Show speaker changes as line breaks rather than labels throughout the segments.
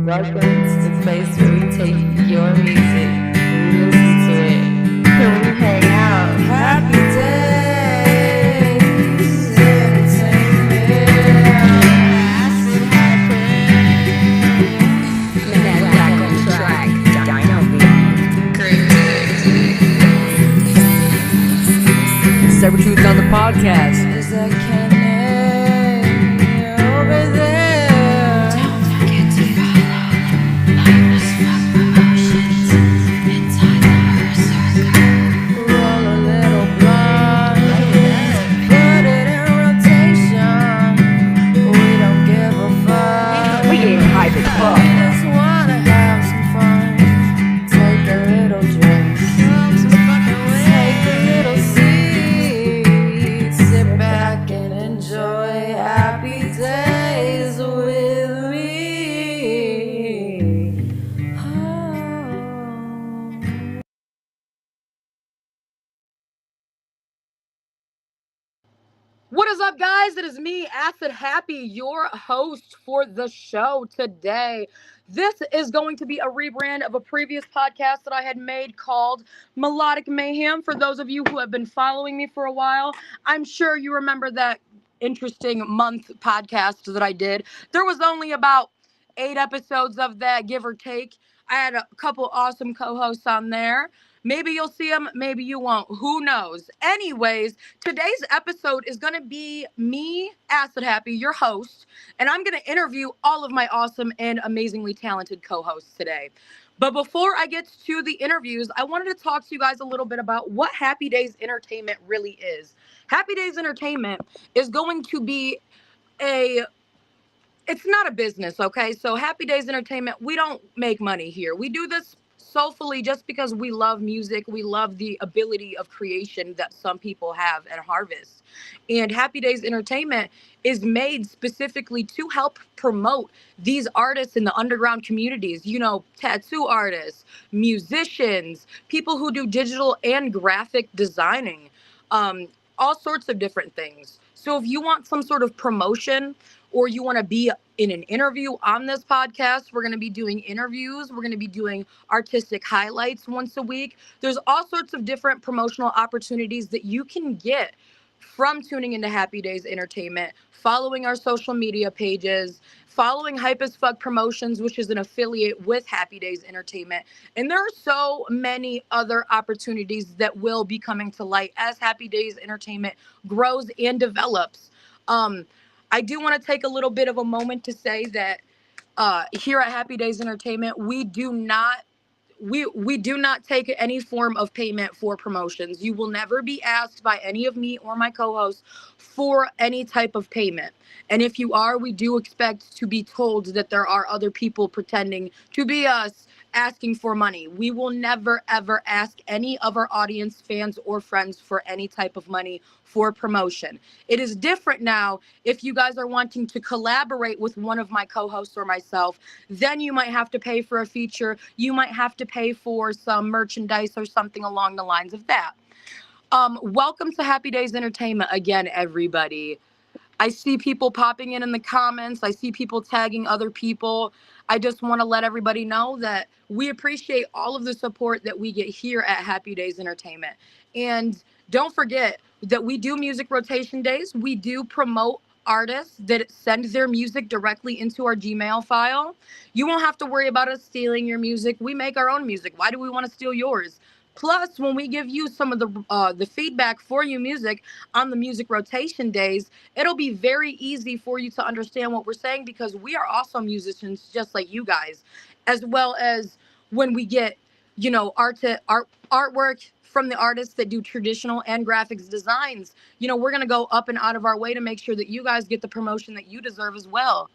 Welcome to the place where we take your music, we listen to it, and we hang out. Happy Days Entertainment. That back on track, Dino beat.
Servitude's on the podcast.
Is that Kenny over there?
Don't forget to follow Lifeless Fuck Promotions inside the Her Circle.
Roll a little blunt, put it in rotation. We don't give a fuck.
We getting hype as fuck.
We just wanna have some fun. Take a little drink, take a little seat, sit back and enjoy happy days with me. Oh.
What is up, guys? It is me, Acid Happy, your host for the show today. This is going to be a rebrand of a previous podcast that I had made called Melodic Mayhem. For those of you who have been following me for a while, I'm sure you remember that interesting month podcast that I did. There was only about 8 episodes of that, give or take. I had a couple awesome co-hosts on there. Maybe you'll see them, maybe you won't. Who knows? Anyways, today's episode is going to be me, Acid Happy, your host, and I'm going to interview all of my awesome and amazingly talented co-hosts today. But before I get to the interviews, I wanted to talk to you guys a little bit about what HappyDaze Entertainment really is. HappyDaze Entertainment is going to be it's not a business, okay? So HappyDaze Entertainment, we don't make money here. We do this soulfully just because we love music. We love the ability of creation that some people have and harvest. And HappyDaze Entertainment is made specifically to help promote these artists in the underground communities, you know, tattoo artists, musicians, people who do digital and graphic designing, all sorts of different things. So if you want some sort of promotion or you want to be in an interview on this podcast, we're going to be doing interviews. We're going to be doing artistic highlights once a week. There's all sorts of different promotional opportunities that you can get from tuning into HappyDaze Entertainment, following our social media pages, following Hype as Fuck Promotions, which is an affiliate with HappyDaze Entertainment. And there are so many other opportunities that will be coming to light as HappyDaze Entertainment grows and develops. I do want to take a little bit of a moment to say that here at HappyDaze Entertainment, we do not take any form of payment for promotions. You will never be asked by any of me or my co-hosts for any type of payment. And if you are, we do expect to be told that there are other people pretending to be us asking for money. We will never, ever ask any of our audience, fans, or friends for any type of money for promotion. It is different now if you guys are wanting to collaborate with one of my co-hosts or myself, then you might have to pay for a feature. You might have to pay for some merchandise or something along the lines of that. Welcome to HappyDaze Entertainment again, everybody. I see people popping in the comments. I see people tagging other people. I just want to let everybody know that we appreciate all of the support that we get here at HappyDaze Entertainment. And don't forget that we do music rotation days. We do promote artists that send their music directly into our Gmail file. You won't have to worry about us stealing your music. We make our own music. Why do we want to steal yours? Plus, when we give you some of the feedback for your music on the music rotation days, it'll be very easy for you to understand what we're saying because we are also musicians just like you guys, as well as when we get, you know, artwork from the artists that do traditional and graphics designs. You know, we're going to go up and out of our way to make sure that you guys get the promotion that you deserve as well.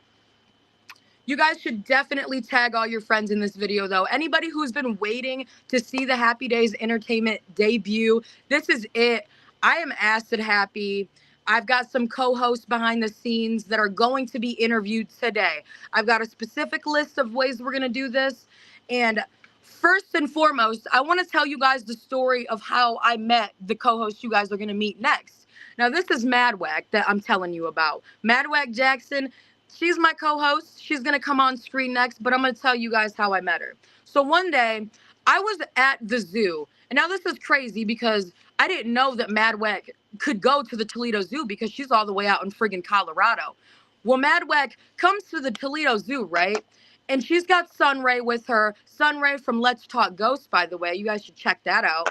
You guys should definitely tag all your friends in this video, though. Anybody who's been waiting to see the HappyDaze Entertainment debut, this is it. I am Acid Happy. I've got some co-hosts behind the scenes that are going to be interviewed today. I've got a specific list of ways we're going to do this. And first and foremost, I want to tell you guys the story of how I met the co-host you guys are going to meet next. Now, this is Madwag that I'm telling you about. Madwag Jackson, She's my co-host. She's gonna come on screen next, but I'm gonna tell you guys how I met her. So one day, I was at the zoo, and now this is crazy because I didn't know that Madwack could go to the Toledo Zoo because she's all the way out in friggin' Colorado. Well, Madwack comes to the Toledo Zoo, right? And she's got Sunray with her. Sunray from Let's Talk Ghosts, by the way. You guys should check that out.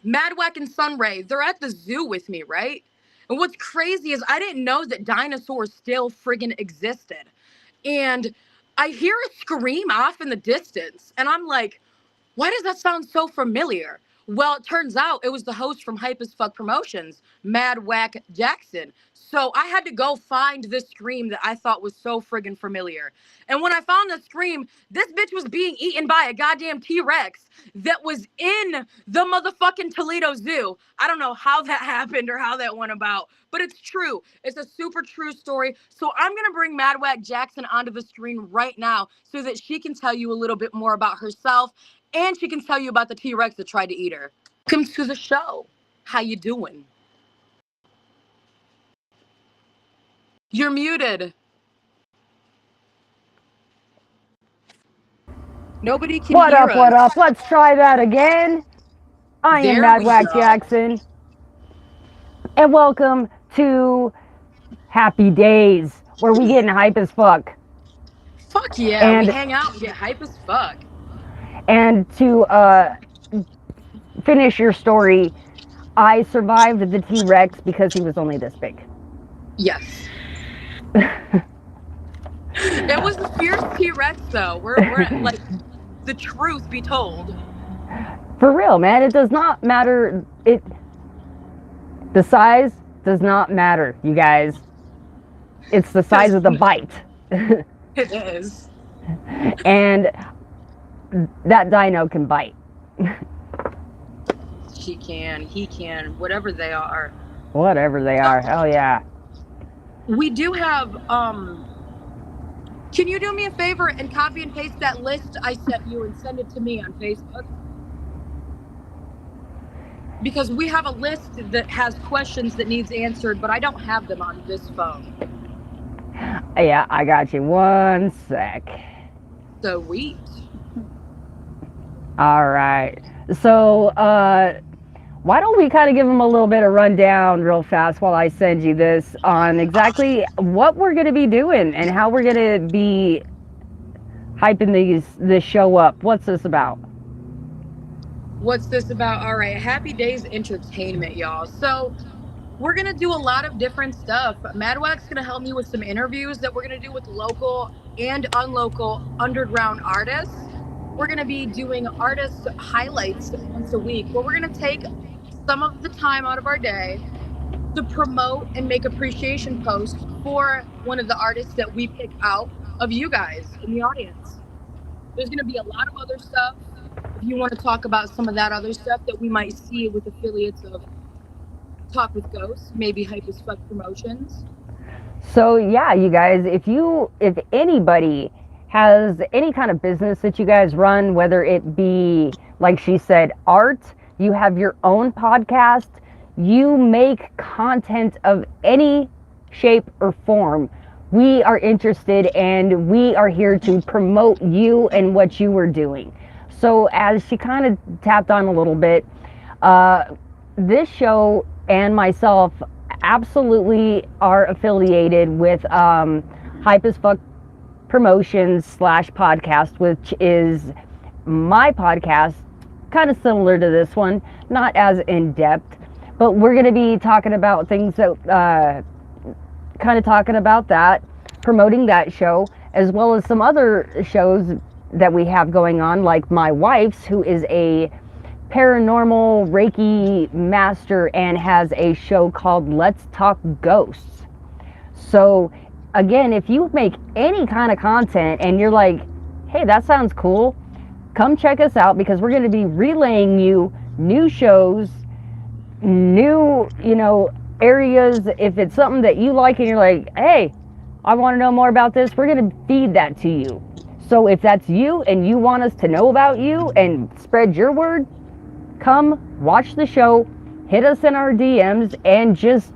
Madwack and Sunray, they're at the zoo with me, right? And what's crazy is I didn't know that dinosaurs still friggin' existed. And I hear a scream off in the distance, and I'm like, why does that sound so familiar? Well, it turns out it was the host from Hype as Fuck Promotions, Mad Whack Jackson. So I had to go find this scream that I thought was so friggin' familiar. And when I found the scream, this bitch was being eaten by a goddamn T-Rex that was in the motherfucking Toledo Zoo. I don't know how that happened or how that went about, but it's true. It's a super true story. So I'm going to bring Mad Whack Jackson onto the screen right now so that she can tell you a little bit more about herself, and she can tell you about the T-Rex that tried to eat her. Welcome to the show. How you doing? You're muted. Nobody can
What
hear
up,
us.
what up? Let's try that again. I am
There
Mad
we
Whack
go.
Jackson. And welcome to Happy Days, where we getting hype as fuck.
Fuck yeah,
And-
we hang out and get hype as fuck.
And to finish your story, I survived the T-Rex because he was only this big.
Yes. It was a fierce T-Rex though. We're like, the truth be told.
For real, man, it does not matter. The size does not matter, you guys. It's the size of the bite.
It is.
And that dino can bite.
She can, he can, whatever they are.
Whatever they are, hell yeah.
We do have, can you do me a favor and copy and paste that list I sent you and send it to me on Facebook? Because we have a list that has questions that needs answered, but I don't have them on this phone.
Yeah, I got you. One sec.
Sweet.
All right. So, why don't we kind of give them a little bit of rundown real fast while I send you this on exactly what we're going to be doing and how we're going to be hyping this show up. What's this about?
What's this about? All right, HappyDaze Entertainment, y'all. So we're gonna do a lot of different stuff. Madwack's gonna help me with some interviews that we're gonna do with local and unlocal underground artists. We're gonna be doing artist highlights once a week, where we're gonna take some of the time out of our day to promote and make appreciation posts for one of the artists that we pick out of you guys in the audience. There's gonna be a lot of other stuff. If you want to talk about some of that other stuff that we might see with affiliates of Talk with Ghosts, maybe Hype as Fuck Promotions.
So yeah, you guys, if anybody has any kind of business that you guys run, whether it be, like she said, art, you have your own podcast, you make content of any shape or form, we are interested and we are here to promote you and what you are doing. So as she kind of tapped on a little bit, this show and myself absolutely are affiliated with Hype as Fuck Promotions / podcast, which is my podcast, kind of similar to this one, not as in depth, but we're going to be talking about things that, kind of talking about that, promoting that show, as well as some other shows that we have going on, like my wife's, who is a paranormal Reiki master and has a show called Let's Talk Ghosts. So again, if you make any kind of content and you're like, hey, that sounds cool, come check us out, because we're going to be relaying you new shows, new, areas. If it's something that you like and you're like, hey, I want to know more about this, we're going to feed that to you. So if that's you and you want us to know about you and spread your word, come watch the show, hit us in our DMs, and just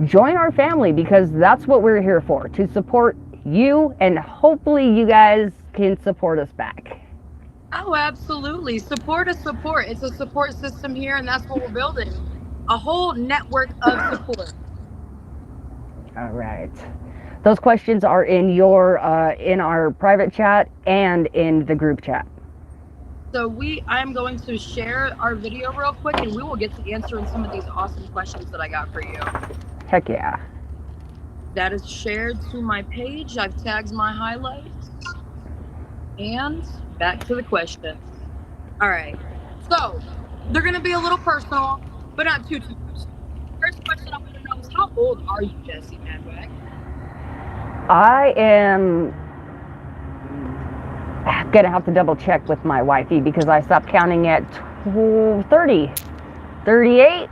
join our family, because that's what we're here for, to support you, and hopefully you guys can support us back.
Oh, absolutely. Support is support. It's a support system here, and that's what we're building. A whole network of support.
All right. Those questions are in in our private chat and in the group chat.
So I'm going to share our video real quick, and we will get to answering some of these awesome questions that I got for you.
Heck yeah.
That is shared to my page. I've tagged my highlights. And back to the questions. All right. So they're going to be a little personal, but not too personal. First question I want to know is, how old are you, Jesse Madwag?
I am gonna have to double check with my wifey, because I stopped counting at 30. 38.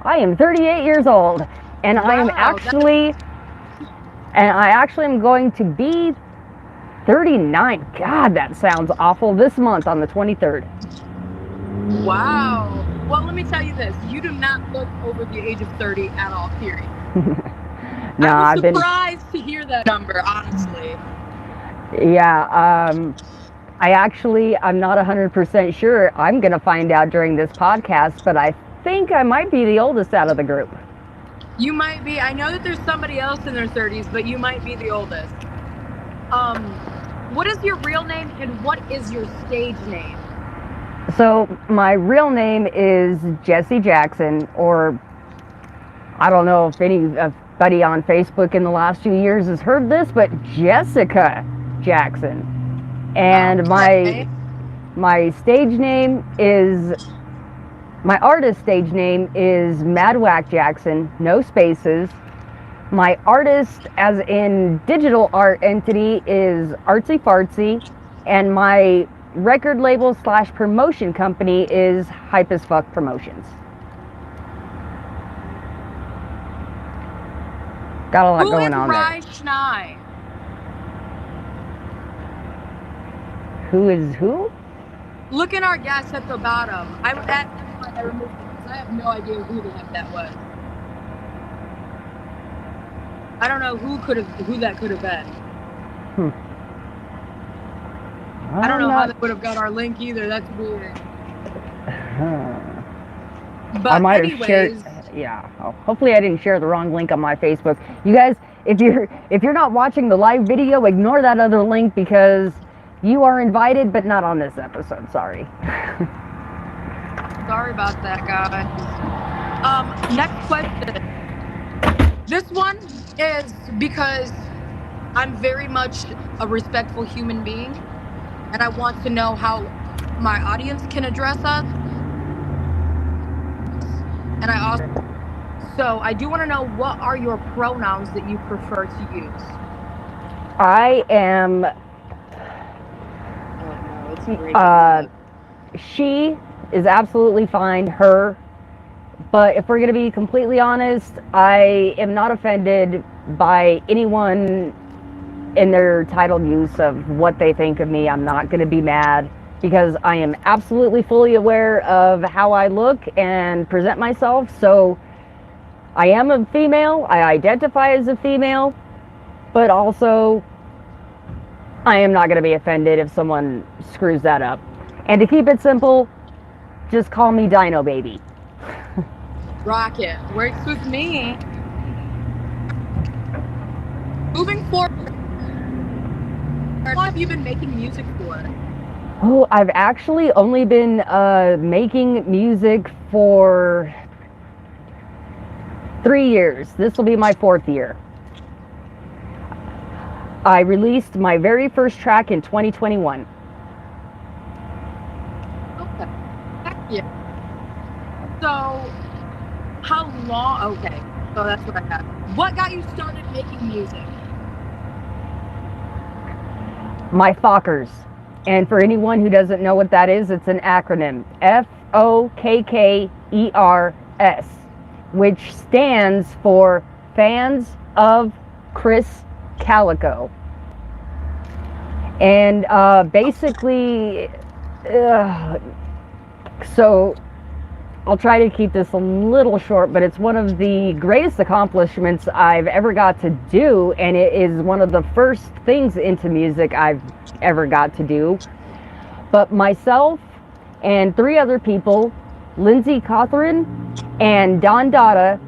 I am 38 years old, and I actually am going to be 39. God, that sounds awful. This month on the 23rd.
Wow. Well, let me tell you this. You do not look over the age of 30 at all, period.
No,
I was surprised to hear that number, honestly.
Yeah, I'm not 100% sure. I'm going to find out during this podcast, but I think I might be the oldest out of the group.
You might be. I know that there's somebody else in their 30s, but you might be the oldest. What is your real name, and what is your stage name?
So my real name is Jesse Jackson, or I don't know if anybody on Facebook in the last few years has heard this, but Jessica Jackson. And my stage name is, my artist stage name is Madwag Jackson, no spaces. My artist, as in digital art entity, is Artsy Fartsy, and my record label / promotion company is Hype as Fuck Promotions. Got a lot going on there. Who is who?
Look at our guests at the bottom. I removed them because I have no idea who the heck that was. I don't know who that could have been. I don't know how they would have got our link either. That's weird. But
I might have shared. Yeah. Oh, hopefully I didn't share the wrong link on my Facebook. You guys, if you're not watching the live video, ignore that other link, because you are invited, but not on this episode. Sorry.
Sorry about that, guys. Next question. This one is because I'm very much a respectful human being, and I want to know how my audience can address us. And I do want to know, what are your pronouns that you prefer to use?
I am. She is absolutely fine. Her. But if we're going to be completely honest, I am not offended by anyone in their titled use of what they think of me. I'm not going to be mad, because I am absolutely fully aware of how I look and present myself. So I am a female. I identify as a female, but also I am not going to be offended if someone screws that up. And to keep it simple, just call me Dino Baby.
Rocket. Works with me. Moving forward, how long have you been making music for?
Oh, I've actually only been making music for 3 years. This will be my 4th year. I released my very first track in 2021.
Okay. Yeah. So, how long? Okay. So that's what I got. What got you started making music?
My Fockers. And for anyone who doesn't know what that is, it's an acronym. FOKKERS, which stands for Fans of Chris Calico. And basically, so I'll try to keep this a little short, but it's one of the greatest accomplishments I've ever got to do, and it is one of the first things into music I've ever got to do. But myself and 3 other people, Lindsay Cawthorne and Don Dada,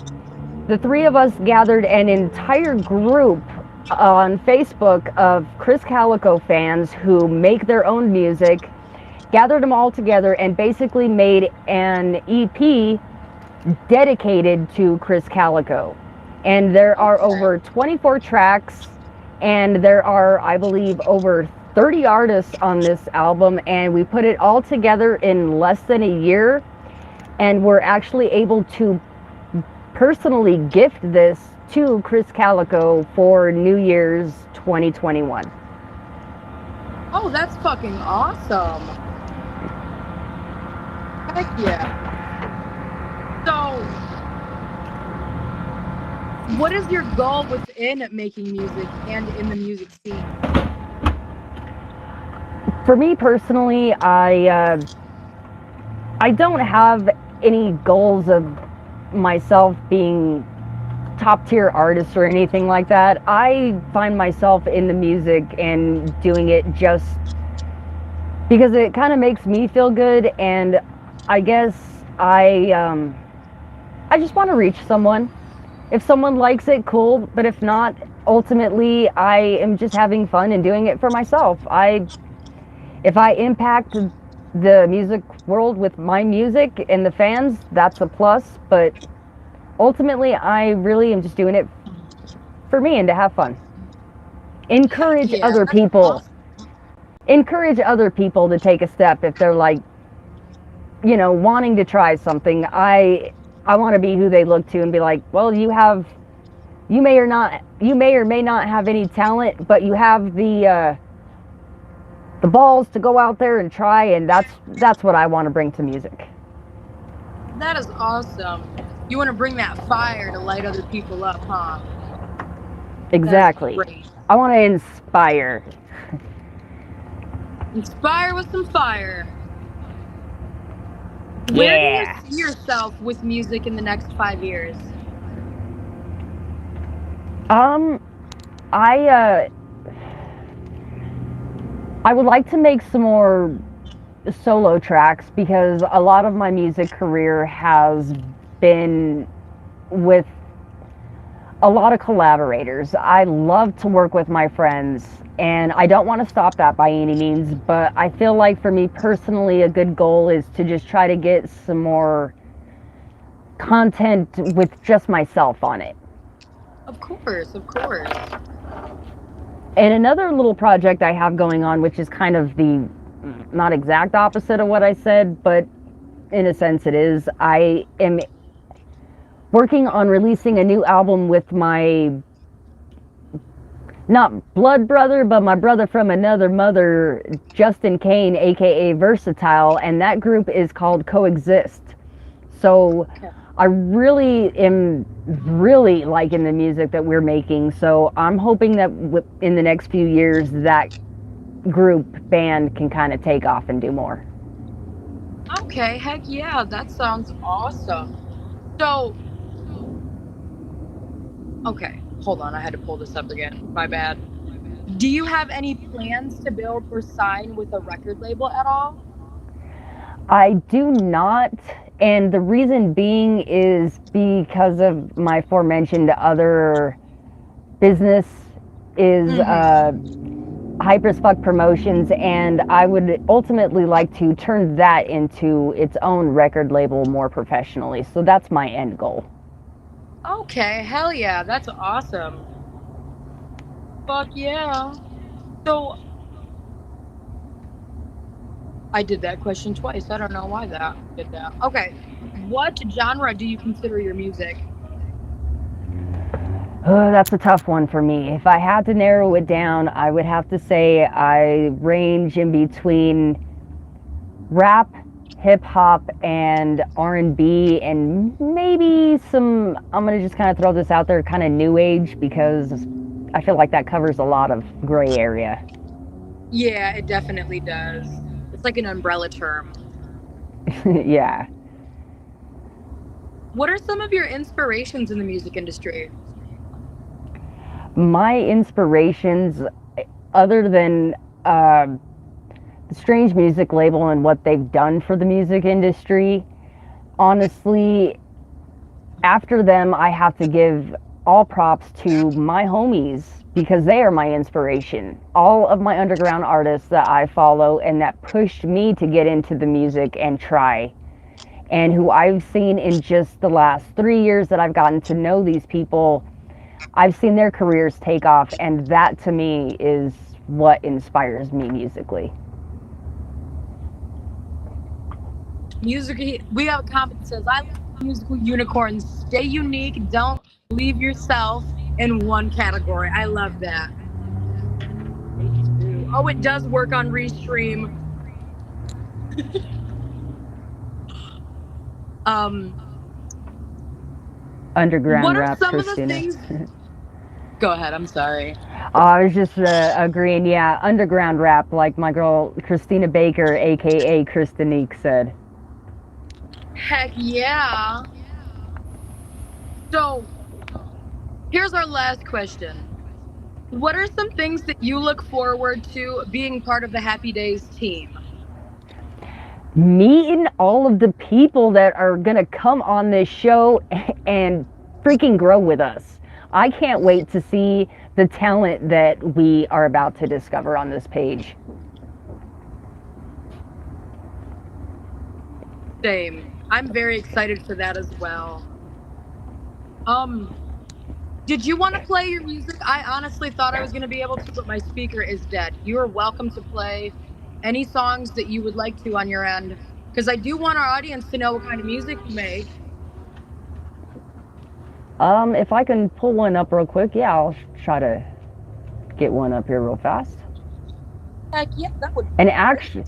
the 3 of us gathered an entire group on Facebook of Chris Calico fans who make their own music, gathered them all together and basically made an EP dedicated to Chris Calico. And there are over 24 tracks, and there are, I believe, over 30 artists on this album, and we put it all together in less than a year, and we're actually able to personally gift this to Chris Calico for New Year's 2021.
Oh, that's fucking awesome. Heck yeah. So, what is your goal within making music and in the music scene?
For me personally, I don't have any goals of myself being top tier artist or anything like that. I find myself in the music and doing it just because it kind of makes me feel good, and I guess I just want to reach someone. If someone likes it, cool, but if not, ultimately I am just having fun and doing it for myself. If I impact the music world with my music and the fans, that's a plus, but ultimately I really am just doing it for me and to have fun. Encourage other people. Encourage other people to take a step if they're like, you know, wanting to try something. I want to be who they look to and be like, well, you may or may not have any talent, but you have the balls to go out there and try, and that's what I want to bring to music.
That is awesome. You want to bring that fire to light other people up, huh?
Exactly. I want to inspire.
Inspire with some fire.
Yeah.
Where do you see yourself with music in the next 5 years?
I would like to make some more solo tracks because a lot of my music career has been with a lot of collaborators. I love to work with my friends, and I don't want to stop that by any means, but I feel like for me personally, a good goal is to just try to get some more content with just myself on it.
Of course, of course.
And another little project I have going on, which is kind of the not exact opposite of what I said, but in a sense it is, I am working on releasing a new album with my, not blood brother, but my brother from another mother, Justin Kane, aka Versatile, and that group is called Coexist. So I really am liking the music that we're making, so I'm hoping that in the next few years that group band can kind of take off and do more.
Okay, heck yeah, that sounds awesome. So, okay, hold on, I had to pull this up again, my bad. Do you have any plans to build or sign with a record label at all?
I do not, and the reason being is because of my aforementioned other business is Hype as Fuck Promotions, and I would ultimately like to turn that into its own record label more professionally. So that's my end goal.
Okay, hell yeah, that's awesome. Fuck yeah. So, I did that question twice. I don't know why that did that. Okay, what genre do you consider your music?
Oh, that's a tough one for me. If I had to narrow it down, I would have to say I range in between rap, hip hop, and R&B, and maybe some, I'm going to just kind of throw this out there, kind of new age, because I feel like that covers a lot of gray area.
Yeah, it definitely does. It's like an umbrella term.
Yeah.
What are some of your inspirations in the music industry?
My inspirations, other than the Strange Music label and what they've done for the music industry, honestly, after them, I have to give all props to my homies because they are my inspiration. All of my underground artists that I follow and that pushed me to get into the music and try, and who I've seen in just the last 3 years that I've gotten to know these people, I've seen their careers take off, and that to me is what inspires me musically.
Music. We have a comment that says, "I love musical unicorns. Stay unique. Don't leave yourself in one category." I love that. Oh, it does work on Restream. Um,
Underground
what are
rap,
some of the
Christina.
things? Go ahead. I'm sorry.
I was just agreeing, yeah, underground rap, like my girl Christina Baker, aka Christinique, said.
Heck yeah. So here's our last question. What are some things that you look forward to being part of the Happy Days team?
Meeting all of the people that are gonna come on this show and freaking grow with us. I can't wait to see the talent that we are about to discover on this page.
Same. I'm very excited for that as well. Um, did you want to play your music? I honestly thought I was going to be able to, but my speaker is dead. You are welcome to play any songs that you would like to on your end, because I do want our audience to know what kind of music you make.
If I can pull one up real quick, yeah, I'll try to get one up here real fast.
Heck yeah, that would.
And actually,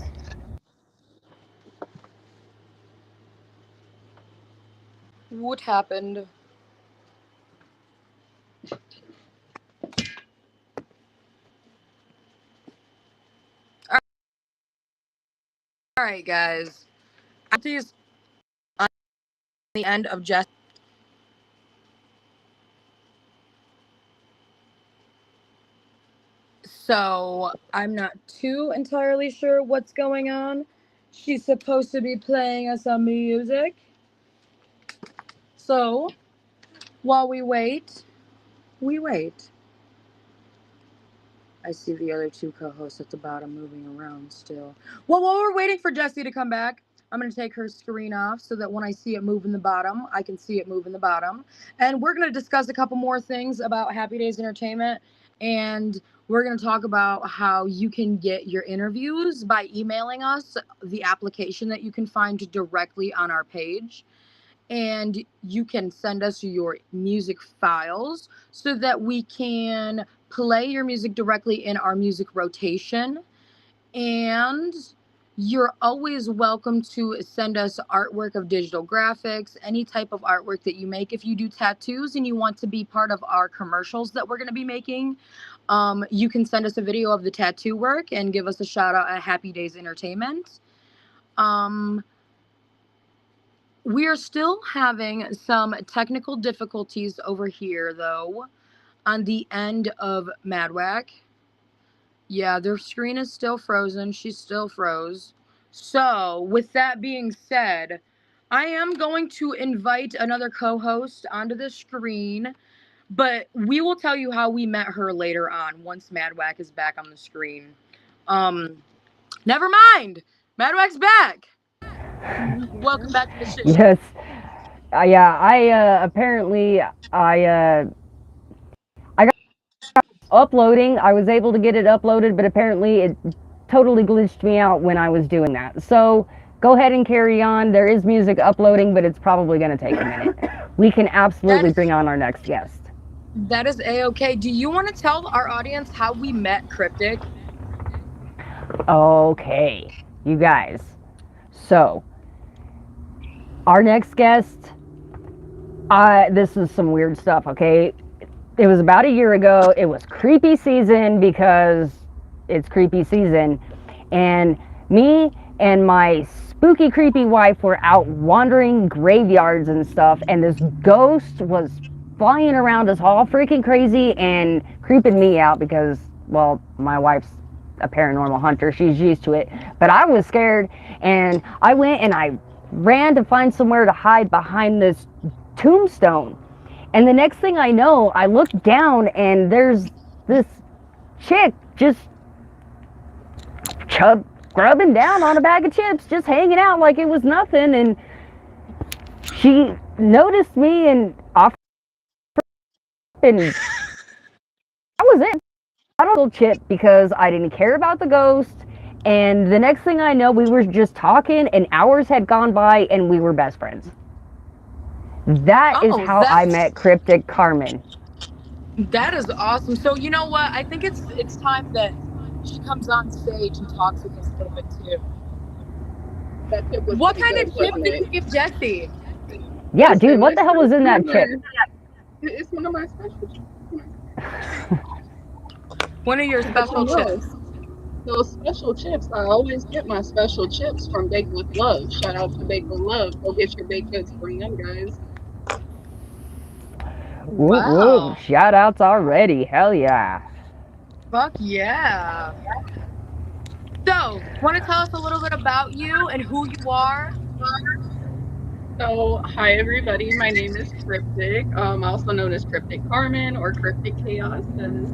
What happened? All right, guys. After you on the end of Jess. So I'm not too entirely sure what's going on. She's supposed to be playing us some music. So while we wait, we wait. I see the other two co-hosts at the bottom moving around still. Well, while we're waiting for Jessie to come back, I'm going to take her screen off so that when I see it move in the bottom, I can see it move in the bottom. And we're going to discuss a couple more things about Happy Days Entertainment. And we're going to talk about how you can get your interviews by emailing us the application that you can find directly on our page. And you can send us your music files so that we can play your music directly in our music rotation. And you're always welcome to send us artwork of digital graphics, any type of artwork that you make. If you do tattoos and you want to be part of our commercials that we're going to be making, you can send us a video of the tattoo work and give us a shout out at Happy Days Entertainment. We are still having some technical difficulties over here, though, on the end of Madwack. Yeah, their screen is still frozen. She still froze. So, with that being said, I am going to invite another co-host onto the screen, but we will tell you how we met her later on once Madwack is back on the screen. Never mind. Madwack's back. Welcome back to the shit show.
yes, yeah, I apparently I got uploading. I was able to get it uploaded, but apparently it totally glitched me out when I was doing that. So go ahead and carry on. There is music uploading, but it's probably going to take a minute. We can absolutely bring on our next guest.
That is A-okay. Do you want to tell our audience how we met Cryptic?
Okay, you guys. So, our next guest, this is some weird stuff, okay? It was about a year ago. It was creepy season because it's creepy season. And me and my spooky, creepy wife were out wandering graveyards and stuff, and this ghost was flying around us all freaking crazy and creeping me out because, well, my wife's a paranormal hunter. She's used to it. But I was scared, and I went and I ran to find somewhere to hide behind this tombstone. And the next thing I know, I look down and there's this chick just grubbing down on a bag of chips, just hanging out like it was nothing. And she noticed me and offered, and that was it. I don't chip because I didn't care about the ghost. And the next thing I know, we were just talking, and hours had gone by, and we were best friends. That is how I met Cryptic Carmen.
That is awesome. So you know what? I think it's time that she comes on stage and talks with us a little bit too.
That tip was
What
pretty
kind
good,
of chip
wasn't
did
it?
you give Jesse?
Yeah,
Listen,
dude, what the hell was in that chip?
It's one of my special chips.
One of your special chips.
Those special chips, I always get my special chips from Baked with Love. Shout out to Baked with Love. Go get your baked goods from them, guys.
Woo, shout outs already. Hell yeah.
Fuck yeah. So, want to tell us a little bit about you and who you are?
So, hi everybody. My name is Cryptic, also known as Cryptic Carmen or Cryptic Chaos, as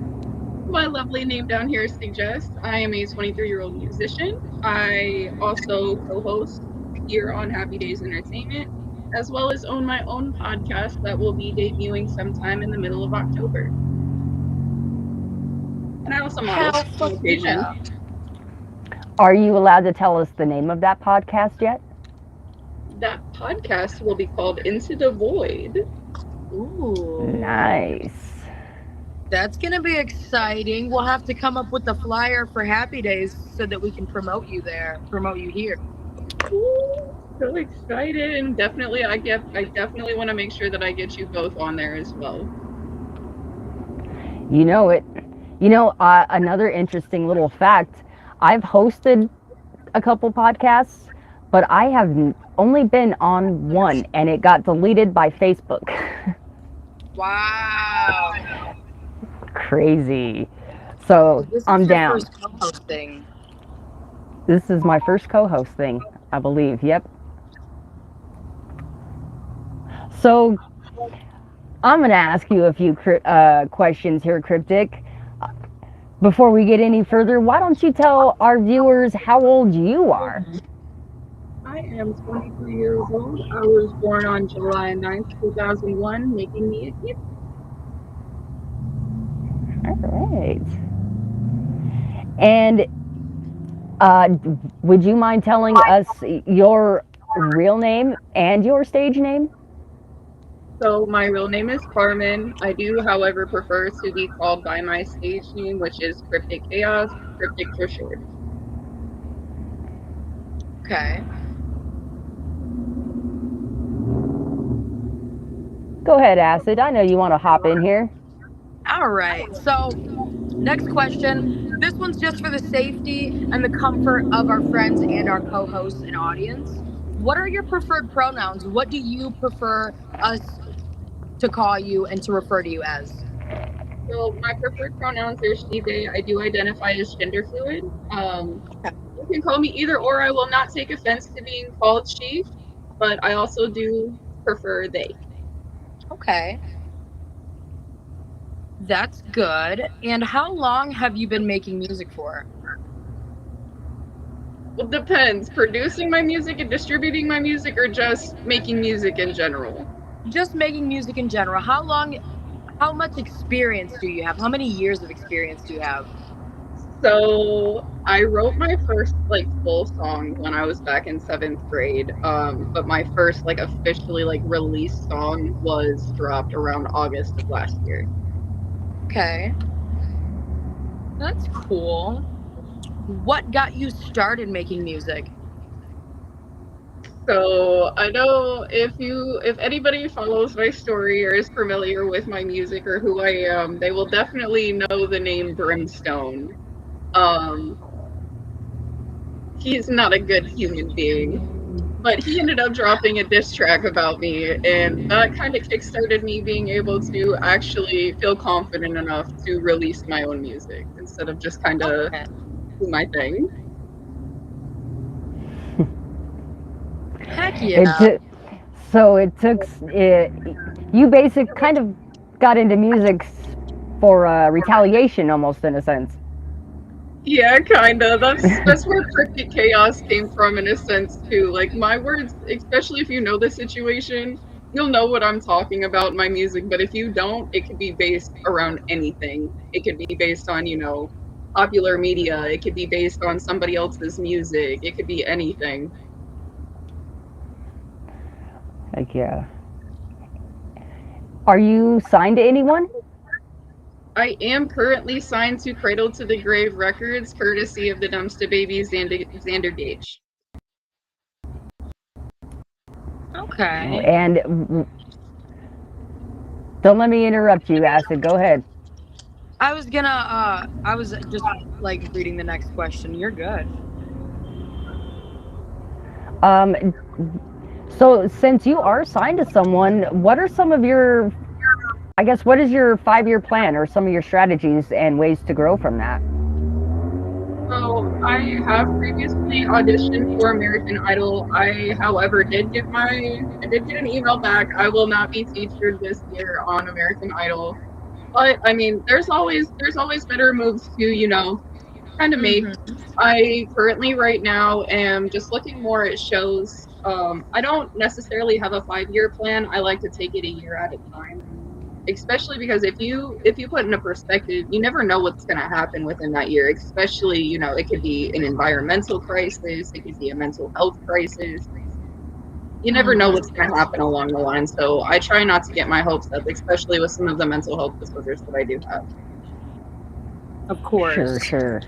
my lovely name down here suggests. I am a 23-year-old musician. I also co-host here on HappyDaze Entertainment, as well as own my own podcast that will be debuting sometime in the middle of October. And I also model on occasion.
Yeah.
Are you allowed to tell us the name of that podcast yet?
That podcast will be called Into the Void.
Ooh.
Nice.
That's going to be exciting. We'll have to come up with a flyer for HappyDaze so that we can promote you there, promote you here.
Ooh, so excited. And definitely, I definitely want to make sure that I get you both on there as well.
You know it. You know, another interesting little fact, I've hosted a couple podcasts, but I have only been on one, and it got deleted by Facebook.
Wow.
Crazy. So I'm down.
This is your first co-host thing.
This is my first co-host thing, I believe. Yep. So I'm going to ask you a few questions here, Cryptic. Before we get any further, why don't you tell our viewers how old you are?
I am 23 years old. I was born on July 9th, 2001, making me a kid.
All right. And would you mind telling us your real name and your stage name?
So my real name is Carmen. I do, however, prefer to be called by my stage name, which is Cryptic Chaos, Cryptic for short.
Okay.
Go ahead, Acid. I know you want to hop in here.
All right. So, next question. This one's just for the safety and the comfort of our friends and our co-hosts and audience. What are your preferred pronouns? What do you prefer us to call you and to refer to you as?
So my preferred pronouns are she, they. I do identify as gender fluid. You can call me either or. I will not take offense to being called she, but I also do prefer they.
Okay. That's good. And how long have you been making music for?
It depends. Producing my music and distributing my music, or just making music in general?
Just making music in general. How much experience do you have? How many years of experience do you have?
So I wrote my first full song when I was back in 7th grade. But my first officially released song was dropped around August of last year.
Okay. That's cool. What got you started making music?
So I know if anybody follows my story or is familiar with my music or who I am, they will definitely know the name Brimstone. he's not a good human being. But he ended up dropping a diss track about me, and that kind of kickstarted me being able to actually feel confident enough to release my own music instead of just kind of
Okay.
do my thing.
Heck
It
yeah.
took, so it took it. You basic kind of got into music for retaliation, almost in a sense.
Yeah, kinda. That's where Cryptic Chaos came from in a sense too. Like my words, especially if you know the situation, you'll know what I'm talking about in my music, but if you don't, it could be based around anything. It could be based on, popular media, it could be based on somebody else's music, it could be anything.
Like, yeah. Are you signed to anyone?
I am currently signed to Cradle to the Grave Records, courtesy of the Dumpster Baby Xander Gage.
Okay.
And don't let me interrupt you, Acid. Go ahead.
I was just like reading the next question. You're good.
Um, so since you are signed to someone, what are some of your, I guess, what is your 5-year plan or some of your strategies and ways to grow from that?
So I have previously auditioned for American Idol. However, I did get an email back. I will not be featured this year on American Idol. But I mean, there's always better moves to, kind of make.
Mm-hmm.
I currently right now am just looking more at shows. I don't necessarily have a 5-year plan. I like to take it a year at a time, especially because if you put in a perspective, you never know what's going to happen within that year. Especially, it could be an environmental crisis, it could be a mental health crisis. You never know what's going to happen along the line. So I try not to get my hopes up, especially with some of the mental health disorders that I do have.
Of course.
Sure.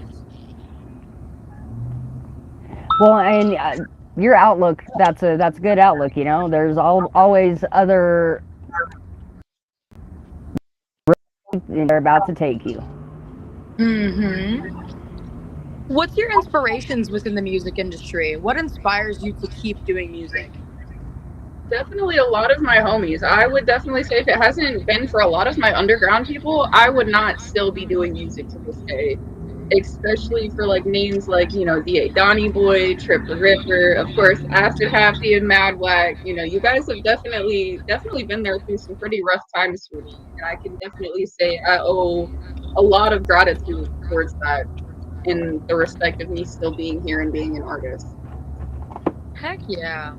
Well, and your outlook, that's a good outlook, you know. There's always other they're about to take you.
Mm-hmm. What's your inspirations within the music industry? What inspires you to keep doing music?
Definitely a lot of my homies. I would definitely say if it hasn't been for a lot of my underground people, I would not still be doing music to this day. Especially for like names like, DA Donny Boy, Trip the Ripper, of course, Acid Happy and Mad Whack. You guys have definitely been there through some pretty rough times for me. And I can definitely say I owe a lot of gratitude towards that in the respect of me still being here and being an artist.
Heck yeah.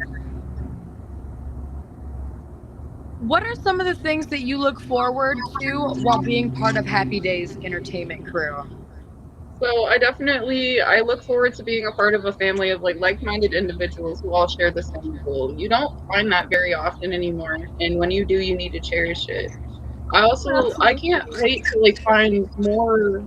What are some of the things that you look forward to while being part of HappyDaze Entertainment crew?
So I look forward to being a part of a family of like-minded individuals who all share the same goal. You don't find that very often anymore, and when you do, you need to cherish it. I can't wait to find more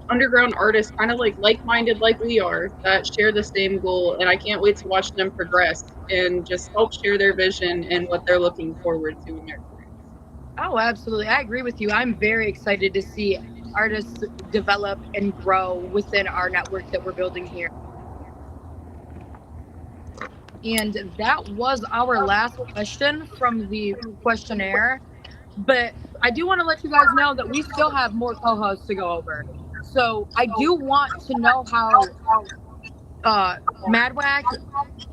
underground artists kind of like-minded like we are that share the same goal, and I can't wait to watch them progress and just help share their vision and what they're looking forward to in their careers.
Oh, absolutely. I agree with you. I'm very excited to see artists develop and grow within our network that we're building here. And that was our last question from the questionnaire. But I do want to let you guys know that we still have more co-hosts to go over. So I do want to know how Madwack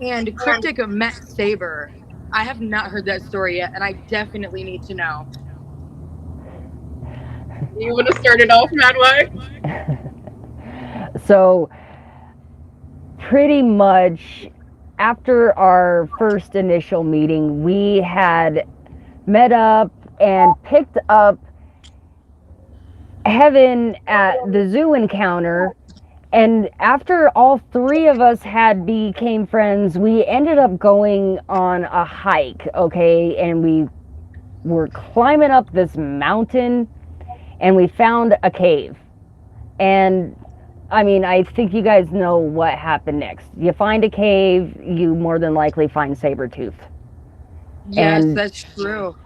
and Cryptic met Saber. I have not heard that story yet, and I definitely need to know.
You want to start it off, Madway?
So, pretty much after our first initial meeting, we had met up and picked up Heaven at the zoo encounter. And after all three of us had became friends, we ended up going on a hike, okay? And we were climbing up this mountain and we found a cave. And I mean, I think you guys know what happened next. You find a cave, you more than likely find Sabretooth.
Yes,
And
that's true.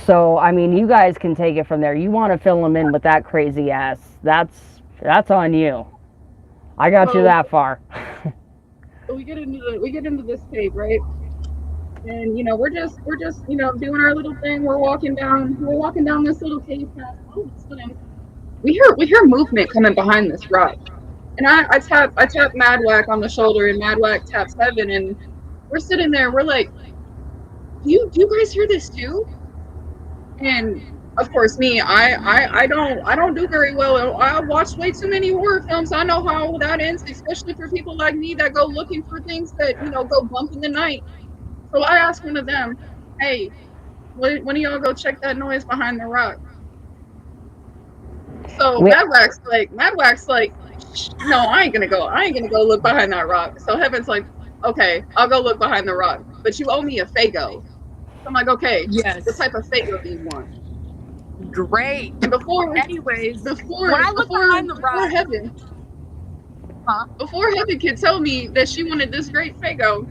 so, I mean, you guys can take it from there. You want to fill them in with that crazy ass. That's on you. I got you that far.
we get into this cave, right? And we're just doing our little thing. We're walking down this little cave path. All of a sudden, we hear movement coming behind this rock. And I tap Madwack on the shoulder, and Madwack taps Heaven, and we're sitting there. We're like, do you guys hear this too? And of course, me, I don't do very well. I watch way too many horror films. I know how that ends, especially for people like me that go looking for things that go bump in the night. So I asked one of them, "Hey, when do y'all go check that noise behind the rock?" So Madwack's like, "No, I ain't gonna go. I ain't gonna go look behind that rock." So Heaven's like, "Okay, I'll go look behind the rock, but you owe me a Fago." So I'm like, "Okay,
Yes.
what type of Fago do you want?"
Great.
And before
Anyways,
before
when I look behind the
before
rock,
Heaven
huh?
before Heaven could tell me that she wanted this great Fago,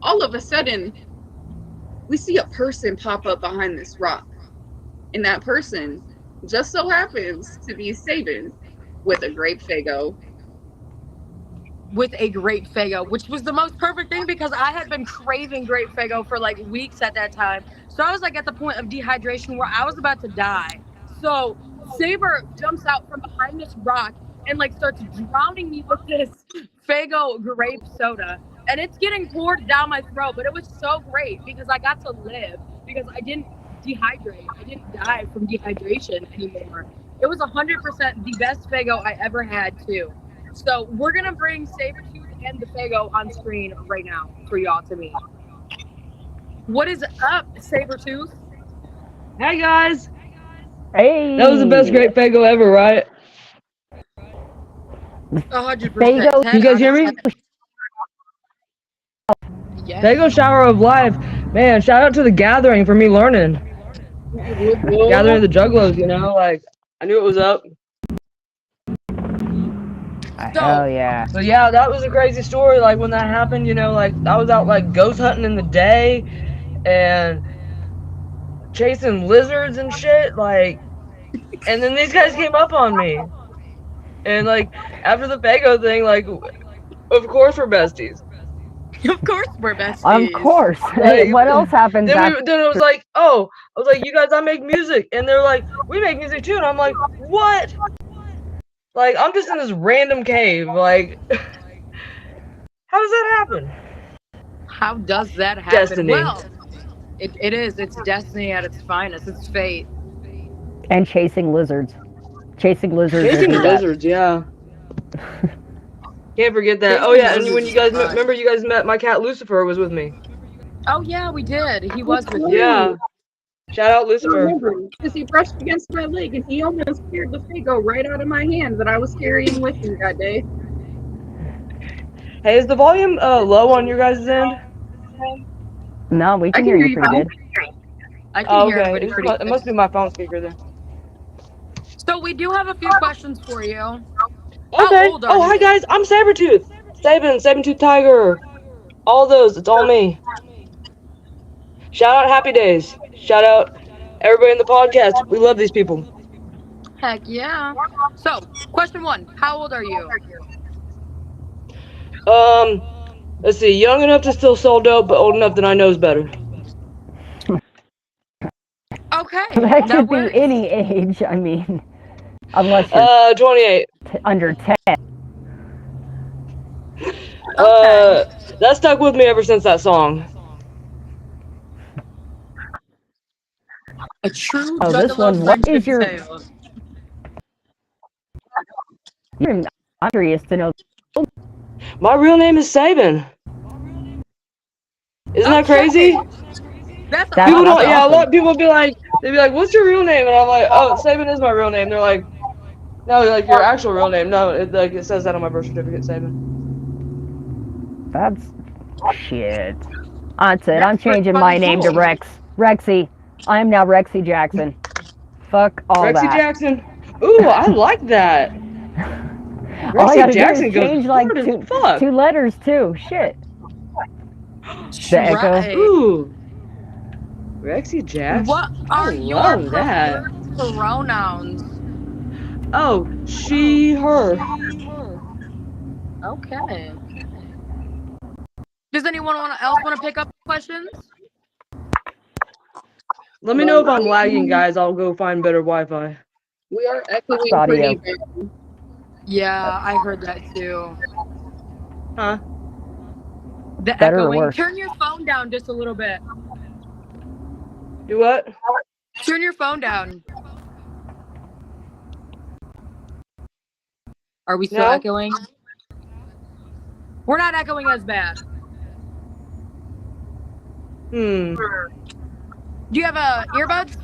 all of a sudden we see a person pop up behind this rock, and that person just so happens to be Sabin with a grape Fago.
With a grape Fago, which was the most perfect thing because I had been craving grape Fago for like weeks at that time. So I was like at the point of dehydration where I was about to die. So Saber jumps out from behind this rock and like starts drowning me with this Fago grape soda. And it's getting poured down my throat, but it was so great because I got to live because I didn't dehydrate. I didn't die from dehydration anymore. It was 100% the best Fago I ever had too. So we're gonna bring Sabretooth and the Fago on screen right now for y'all to meet. What is up, Sabretooth?
Hey guys,
Hey.
that was the best Great Fago ever, right?
100%.
Fago.
You guys hear me?
Yes.
Fago Shower of Life, man. Shout out to the Gathering for me learning. Gathering of the Juggalos, like I knew it was up.
Hell yeah.
So yeah, that was a crazy story. Like when that happened, like I was out like ghost hunting in the day and chasing lizards and shit, like, and then these guys came up on me, and like after the Fago thing, like, of course we're besties.
Of course we're besties.
Of course.
Like,
What else happens
then
after?
it was like, oh, I was like, you guys, I make music, and they're like, we make music too, and I'm like, what? Like, I'm just in this random cave, like, how does that happen?
How does that happen?
Destiny.
Well, it is. It's destiny at its finest. It's fate.
And chasing lizards. Chasing lizards.
Chasing
isn't that-
lizards, yeah. Can't forget that.
Chasing
Oh yeah, and
lizards
when you
is
guys
fun.
remember, you guys met my cat Lucifer was with me.
Oh yeah, we did. He was with you.
Yeah. Shout out Lucifer.
Because he brushed against my leg and he almost scared the Fago right out of my hand that I was carrying with me that day.
Hey, is the volume low on your guys' end?
No, we can hear you pretty good.
I can
Oh,
hear
okay.
everybody pretty
It must be my phone speaker then.
So we do have a few questions for you.
Okay.
old are
Oh, hi
you?
guys. I'm Sabretooth. Sabretooth Tiger. All those. It's all me. Shout out HappyDaze. Shout out everybody in the podcast. We love these people.
Heck yeah. So, question 1. How old are you?
Let's see. Young enough to still sell dope, but old enough that I knows better.
Okay.
That could be
works.
any age. I mean, unless you're
28.
under 10.
That stuck with me ever since that song.
A true
Oh, this
juggalo
one, what is
friendship
your-
tale.
I'm curious to know.
My real name is Sabin. Isn't that
Okay.
crazy?
That's
People
That's
don't. Yeah, a
awesome.
lot of people they'd be like, "What's your real name?" And I'm like, "Oh, Sabin is my real name." They're like, "No, like your actual real name." No, it says that on my birth certificate, Sabin.
That's shit. That's it.
That's
I'm
pretty
changing my
fucking
name to
cool.
Rex. Rexy. I am now Rexy Jackson. Fuck all
Rexy
that.
Jackson. Ooh, I like that.
All I
Rexy
gotta
Jackson
do is
goes
change like
hard as fuck.
two letters too. Shit. The echo.
Right.
Ooh. Rexy Jackson.
What are
I
your
love that.
preferred pronouns?
Oh, she, her.
Okay. Does anyone else want to pick up questions?
Let me know if I'm lagging, guys. I'll go find better Wi-Fi.
We are echoing
Audio.
pretty bad.
Yeah, I heard that too.
Huh?
The
Better or
echoing.
worse?
Turn your phone down just a little bit.
Do what?
Turn your phone down. Are we still
No?
echoing? We're not echoing as bad.
Hmm.
Do you have earbuds?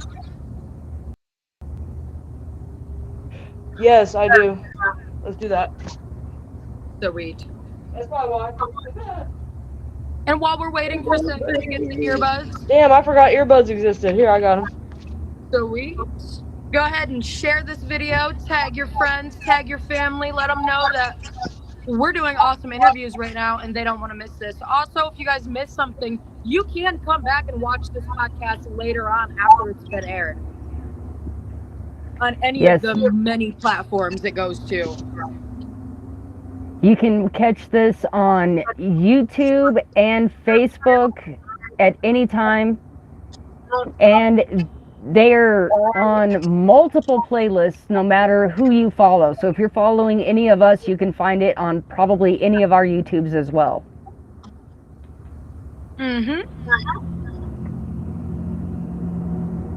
Yes, I do. Let's do that.
Sweet.
That's probably why.
And while we're waiting for Cedric to get the earbuds,
Damn, I forgot earbuds existed. Here, I got them.
sweet. Go ahead and share this video. Tag your friends, tag your family. Let them know that we're doing awesome interviews right now and they don't want to miss this. Also, if you guys miss something, you can come back and watch this podcast later on after it's been aired on any
Yes.
of the many platforms it goes to.
You can catch this on YouTube and Facebook at any time. And they're on multiple playlists no matter who you follow. So if you're following any of us, you can find it on probably any of our YouTubes as well.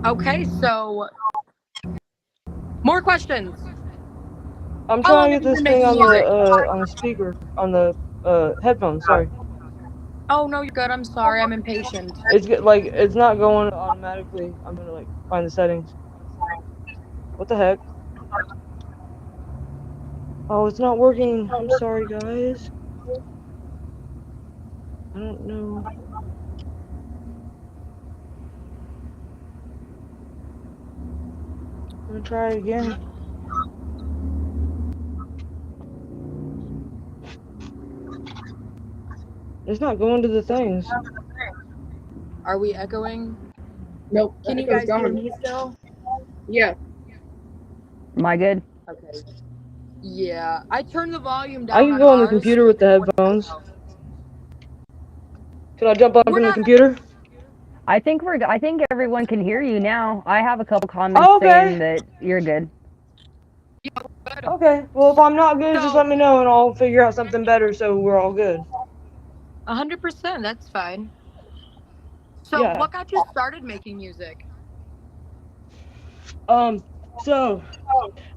Okay, so more questions.
I'm
How long
trying to get
have you
this
been
thing on
making
the speaker, on the headphones. Sorry.
Oh no, you're good. I'm sorry. I'm impatient.
It's like it's not going automatically. I'm gonna like find the settings. What the heck? Oh, it's not working. I'm sorry, guys. I don't know. I'm gonna try it again. It's not going to the things.
Are we echoing?
Nope.
Can you
echo's
guys hear
gone.
me still?
Yeah.
Am I good?
Okay. Yeah, I turned the volume down.
I can go on the
ours.
computer with the headphones. Can I jump on
We're
from the
not-
computer?
I think everyone can hear you now. I have a couple comments
Oh, okay.
saying that you're good.
Okay. Well, if I'm not good, just let me know and I'll figure out something better so we're all good.
100%. That's fine. So,
Yeah.
what got you started making music?
So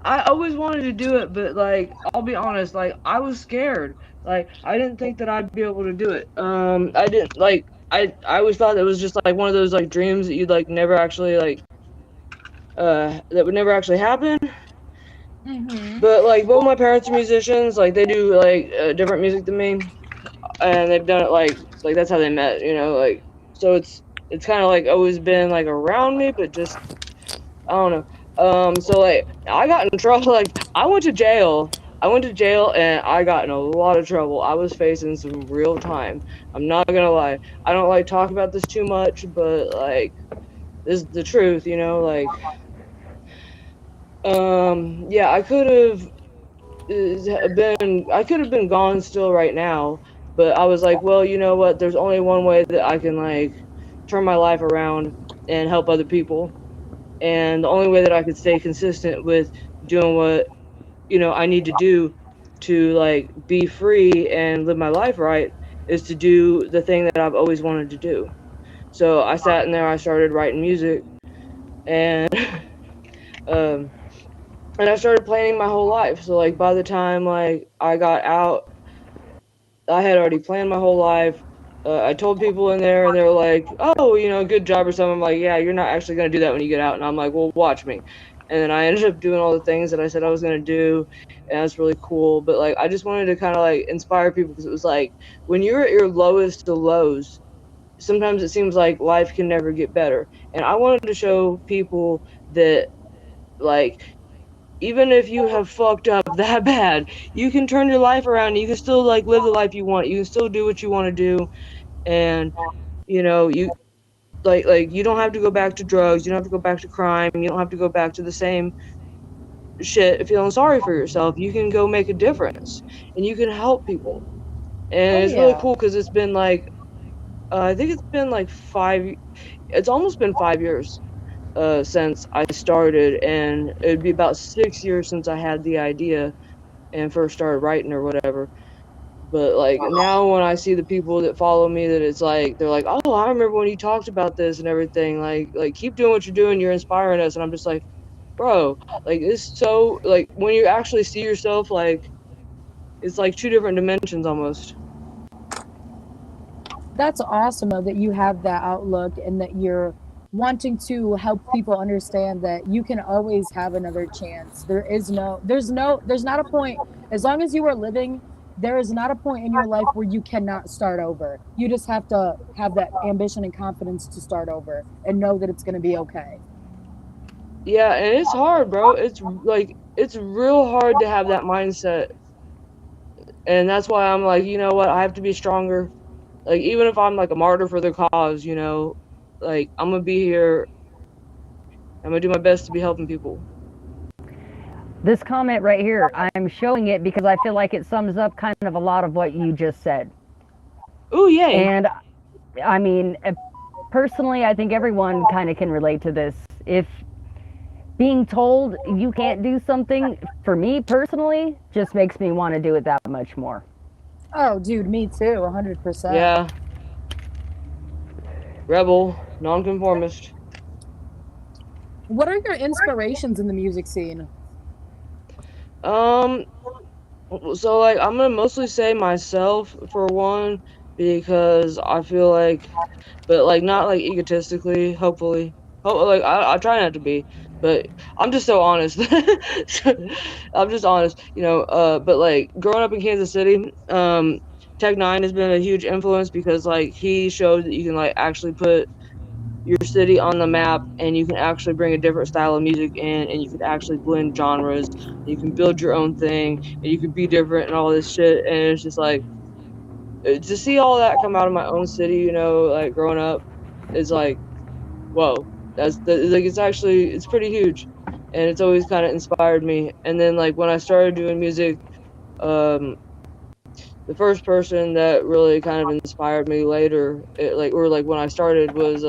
I always wanted to do it, but like I'll be honest, like I was scared. Like I didn't think that I'd be able to do it. I didn't like I always thought it was just like one of those like dreams that you'd like never actually like that would never actually happen. But like both my parents are musicians, like they do like different music than me, and they've done it like that's how they met, you know, like so it's kind of like always been like around me, but just I don't know. So like I got in trouble. Like I went to jail and I got in a lot of trouble. I was facing some real time. I'm not gonna lie. I don't like talk about this too much, but like this is the truth, you know. Like yeah, I could have been gone still right now, but I was like, well, you know what? There's only one way that I can like turn my life around and help other people. And the only way that I could stay consistent with doing what, you know, I need to do to like be free and live my life right is to do the thing that I've always wanted to do. So I sat in there, I started writing music, and and I started planning my whole life. So like by the time like I got out, I had already planned my whole life. I told people in there, and they were like, "Oh, you know, good job" or something. I'm like, "Yeah, you're not actually gonna do that when you get out." And I'm like, "Well, watch me." And then I ended up doing all the things that I said I was gonna do, and that's really cool. But like, I just wanted to kind of like inspire people because it was like when you're at your lowest of lows, sometimes it seems like life can never get better. And I wanted to show people that like even if you have fucked up that bad, you can turn your life around and you can still like live the life you want. You can still do what you want to do, and you know, you like you don't have to go back to drugs, you don't have to go back to crime, you don't have to go back to the same shit feeling sorry for yourself. You can go make a difference and you can help people. And
Oh
it's really
yeah.
cool because it's been like I think it's been like it's almost been 5 years since I started, and it'd be about 6 years since I had the idea and first started writing or whatever. But like now when I see the people that follow me, that it's like they're like, oh, I remember when you talked about this and everything. Like keep doing what you're doing. You're inspiring us. And I'm just like, bro, like it's so like when you actually see yourself, like it's like two different dimensions almost.
That's awesome though, that you have that outlook and that you're wanting to help people understand that you can always have another chance. There's not a point, as long as you are living, there is not a point in your life where you cannot start over. You just have to have that ambition and confidence to start over and know that it's going to be okay.
Yeah, and it's hard, bro. It's like it's real hard to have that mindset. And that's why I'm like, you know what, I have to be stronger. Like even if I'm like a martyr for the cause, like I'm gonna be here. I'm gonna do my best to be helping people.
This comment right here, I'm showing it because I feel like it sums up kind of a lot of what you just said.
Ooh, yay.
And I mean, personally, I think everyone kind of can relate to this. If being told you can't do something, for me personally, just makes me want to do it that much more.
Oh, dude, me too, 100%.
Yeah. Rebel, nonconformist.
What are your inspirations in the music scene?
Um, so like I'm gonna mostly say myself for one, because I feel like, but like not like egotistically, hopefully. Like I try not to be, but I'm just so honest. I'm just honest, but like growing up in Kansas City, Tech Nine has been a huge influence because like he showed that you can like actually put your city on the map, and you can actually bring a different style of music in, and you can actually blend genres, and you can build your own thing, and you can be different and all this shit. And it's just like to see all that come out of my own city, like growing up, is like, whoa, like it's pretty huge, and it's always kind of inspired me. And then like when I started doing music, the first person that really kind of inspired me later, when I started was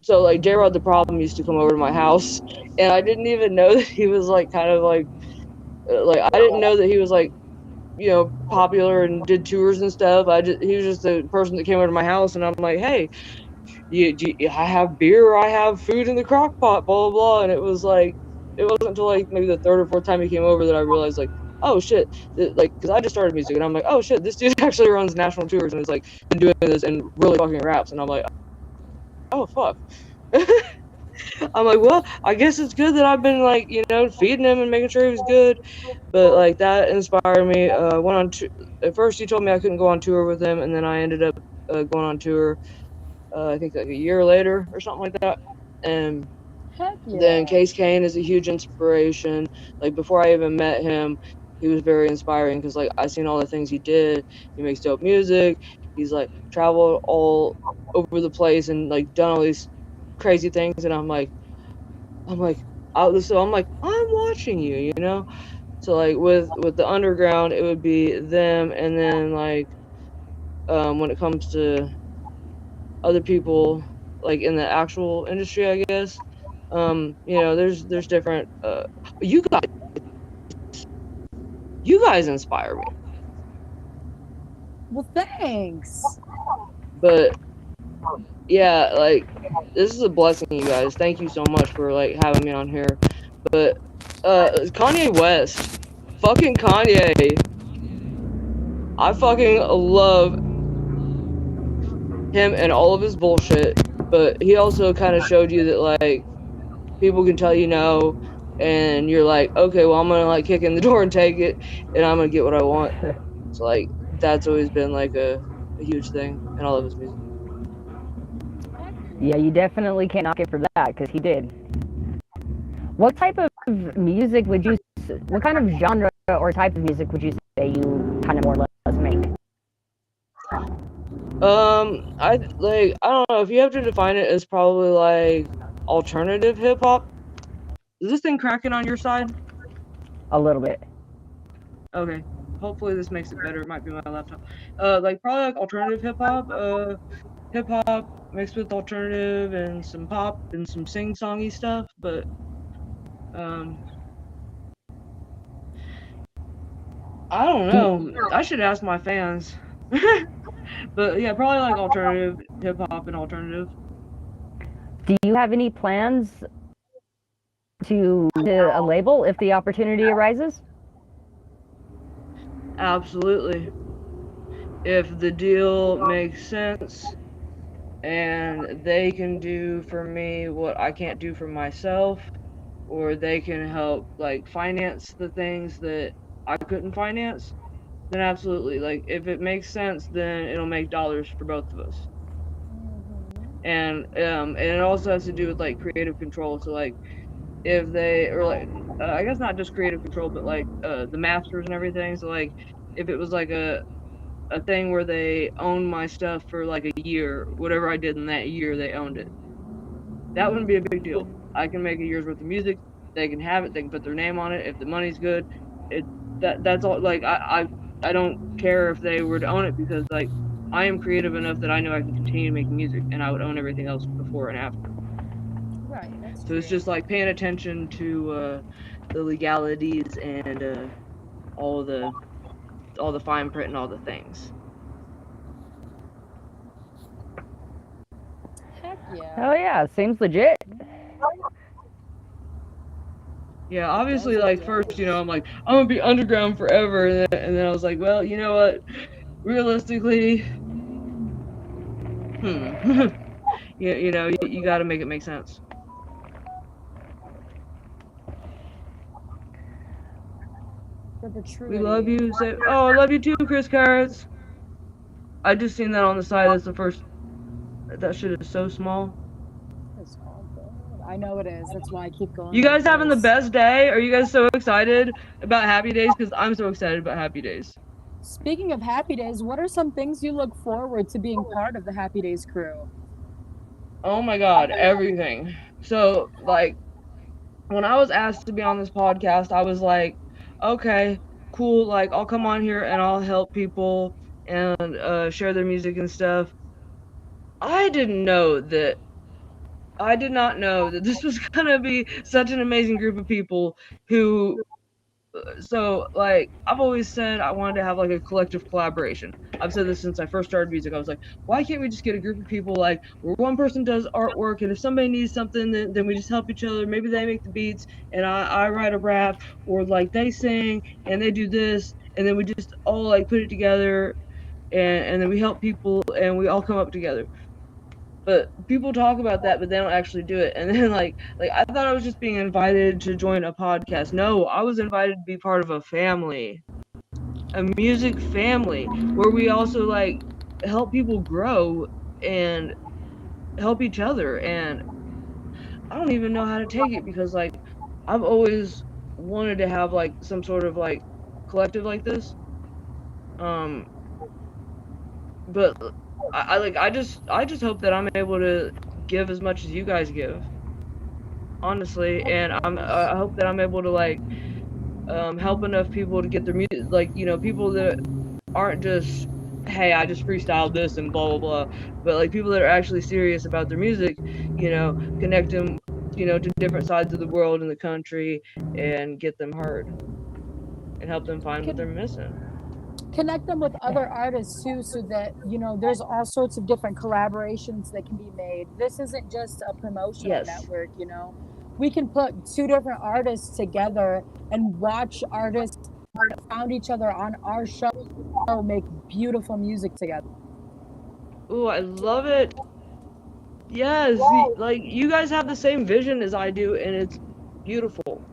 so like J-Rod the Problem used to come over to my house, and I didn't even know that he was like kind of like I didn't know that he was like popular and did tours and stuff. He was just the person that came over to my house, and I'm like, hey, I have beer, I have food in the crock pot, blah blah blah. And it wasn't until like maybe the third or fourth time he came over that I realized like, oh shit, because I just started music, and I'm like, oh shit, this dude actually runs national tours and is like been doing this and really fucking raps. And I'm like, oh fuck. I'm like, well, I guess it's good that I've been like, feeding him and making sure he was good. But like that inspired me. Went on at first he told me I couldn't go on tour with him, and then I ended up going on tour. I think like a year later or something like that. And
Heck yeah.
then Case Kane is a huge inspiration. Like before I even met him, he was very inspiring because like I seen all the things he did. He makes dope music. He's like traveled all over the place and like done all these crazy things. And I'm like, I'm watching you, So like with the underground, it would be them, and then like when it comes to other people like in the actual industry, I guess. There's different you guys inspire me.
Well, thanks.
But yeah, like this is a blessing, you guys. Thank you so much for like having me on here. But Kanye West, fucking Kanye, I fucking love him and all of his bullshit, but he also kind of showed you that like people can tell you no, and you're like, okay, well I'm gonna like kick in the door and take it, and I'm gonna get what I want. So like that's always been like a huge thing in all of his music.
Yeah, you definitely can't knock it for that because he did. What type of music what kind of genre or type of music would you say you kind of more or less make?
I don't know, if you have to define it as probably like alternative hip hop. Is this thing cracking on your side?
A little bit.
Okay, hopefully this makes it better. It might be my laptop. Like probably like alternative hip hop mixed with alternative and some pop and some sing-songy stuff. But I don't know. I should ask my fans. But yeah, probably like alternative hip hop and alternative.
Do you have any plans to a label if the opportunity arises?
Absolutely. If the deal makes sense and they can do for me what I can't do for myself, or they can help like finance the things that I couldn't finance, then absolutely. Like if it makes sense, then it'll make dollars for both of us. And it also has to do with like creative control. So like if they or like I guess not just creative control, but like the masters and everything. So like if it was like a thing where they own my stuff for like a year, whatever I did in that year, they owned it. That wouldn't be a big deal. I can make a year's worth of music. They can have it. They can put their name on it. If the money's good, that's all. Like I don't care if they were to own it, because like I am creative enough that I know I can continue making music, and I would own everything else before and after.
Right. That's
So
true.
it's just like paying attention to the legalities and all the fine print and all the things.
Heck yeah.
Oh yeah, seems legit.
Yeah, obviously, like first, I'm like, I'm gonna be underground forever, and then I was like, well, you know what? Realistically, you got to make it make sense. We love you. Oh, I love you too, Chris Carrots. I just seen that on the side. That's the first. That shit is so small.
It's all good. I know it is. That's why I keep going.
You guys having the best day? Are you guys so excited about HappyDaze? Because I'm so excited about HappyDaze.
Speaking of HappyDaze, what are some things you look forward to being part of the HappyDaze crew?
Oh my God, everything. So, like, when I was asked to be on this podcast, I was like, okay, cool. Like, I'll come on here and I'll help people and share their music and stuff. I did not know that this was gonna be such an amazing group of people who. So, like, I've always said I wanted to have, like, a collective collaboration. I've said this since I first started music. I was like, why can't we just get a group of people, like, where one person does artwork, and if somebody needs something, then we just help each other. Maybe they make the beats, and I write a rap, or, like, they sing, and they do this, and then we just all, like, put it together, and then we help people, and we all come up together. But people talk about that, but they don't actually do it. And then, like I thought I was just being invited to join a podcast. No, I was invited to be part of a family, a music family, where we also, like, help people grow and help each other. And I don't even know how to take it, because, like, I've always wanted to have, like, some sort of, like, collective like this. But I just hope that I'm able to give as much as you guys give, honestly, and I hope that I'm able to, like, help enough people to get their music, like, people that aren't just, hey, I just freestyled this and blah blah blah, but like people that are actually serious about their music, connect them, to different sides of the world and the country, and get them heard and help them find what they're missing.
Connect them with other artists too, so that there's all sorts of different collaborations that can be made. This isn't just a promotional network. We can put two different artists together and watch artists that found each other on our show make beautiful music together.
Ooh, I love it. Yes, like, you guys have the same vision as I do, and it's beautiful.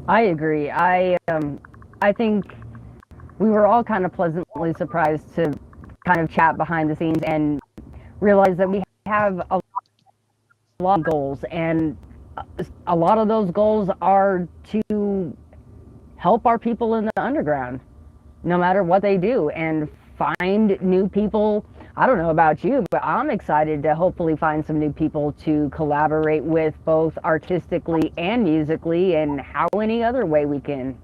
I agree. I think we were all kind of pleasantly surprised to kind of chat behind the scenes and realize that we have a lot of goals, and a lot of those goals are to help our people in the underground, no matter what they do, and find new people. I don't know about you, but I'm excited to hopefully find some new people to collaborate with, both artistically and musically, and how any other way we can.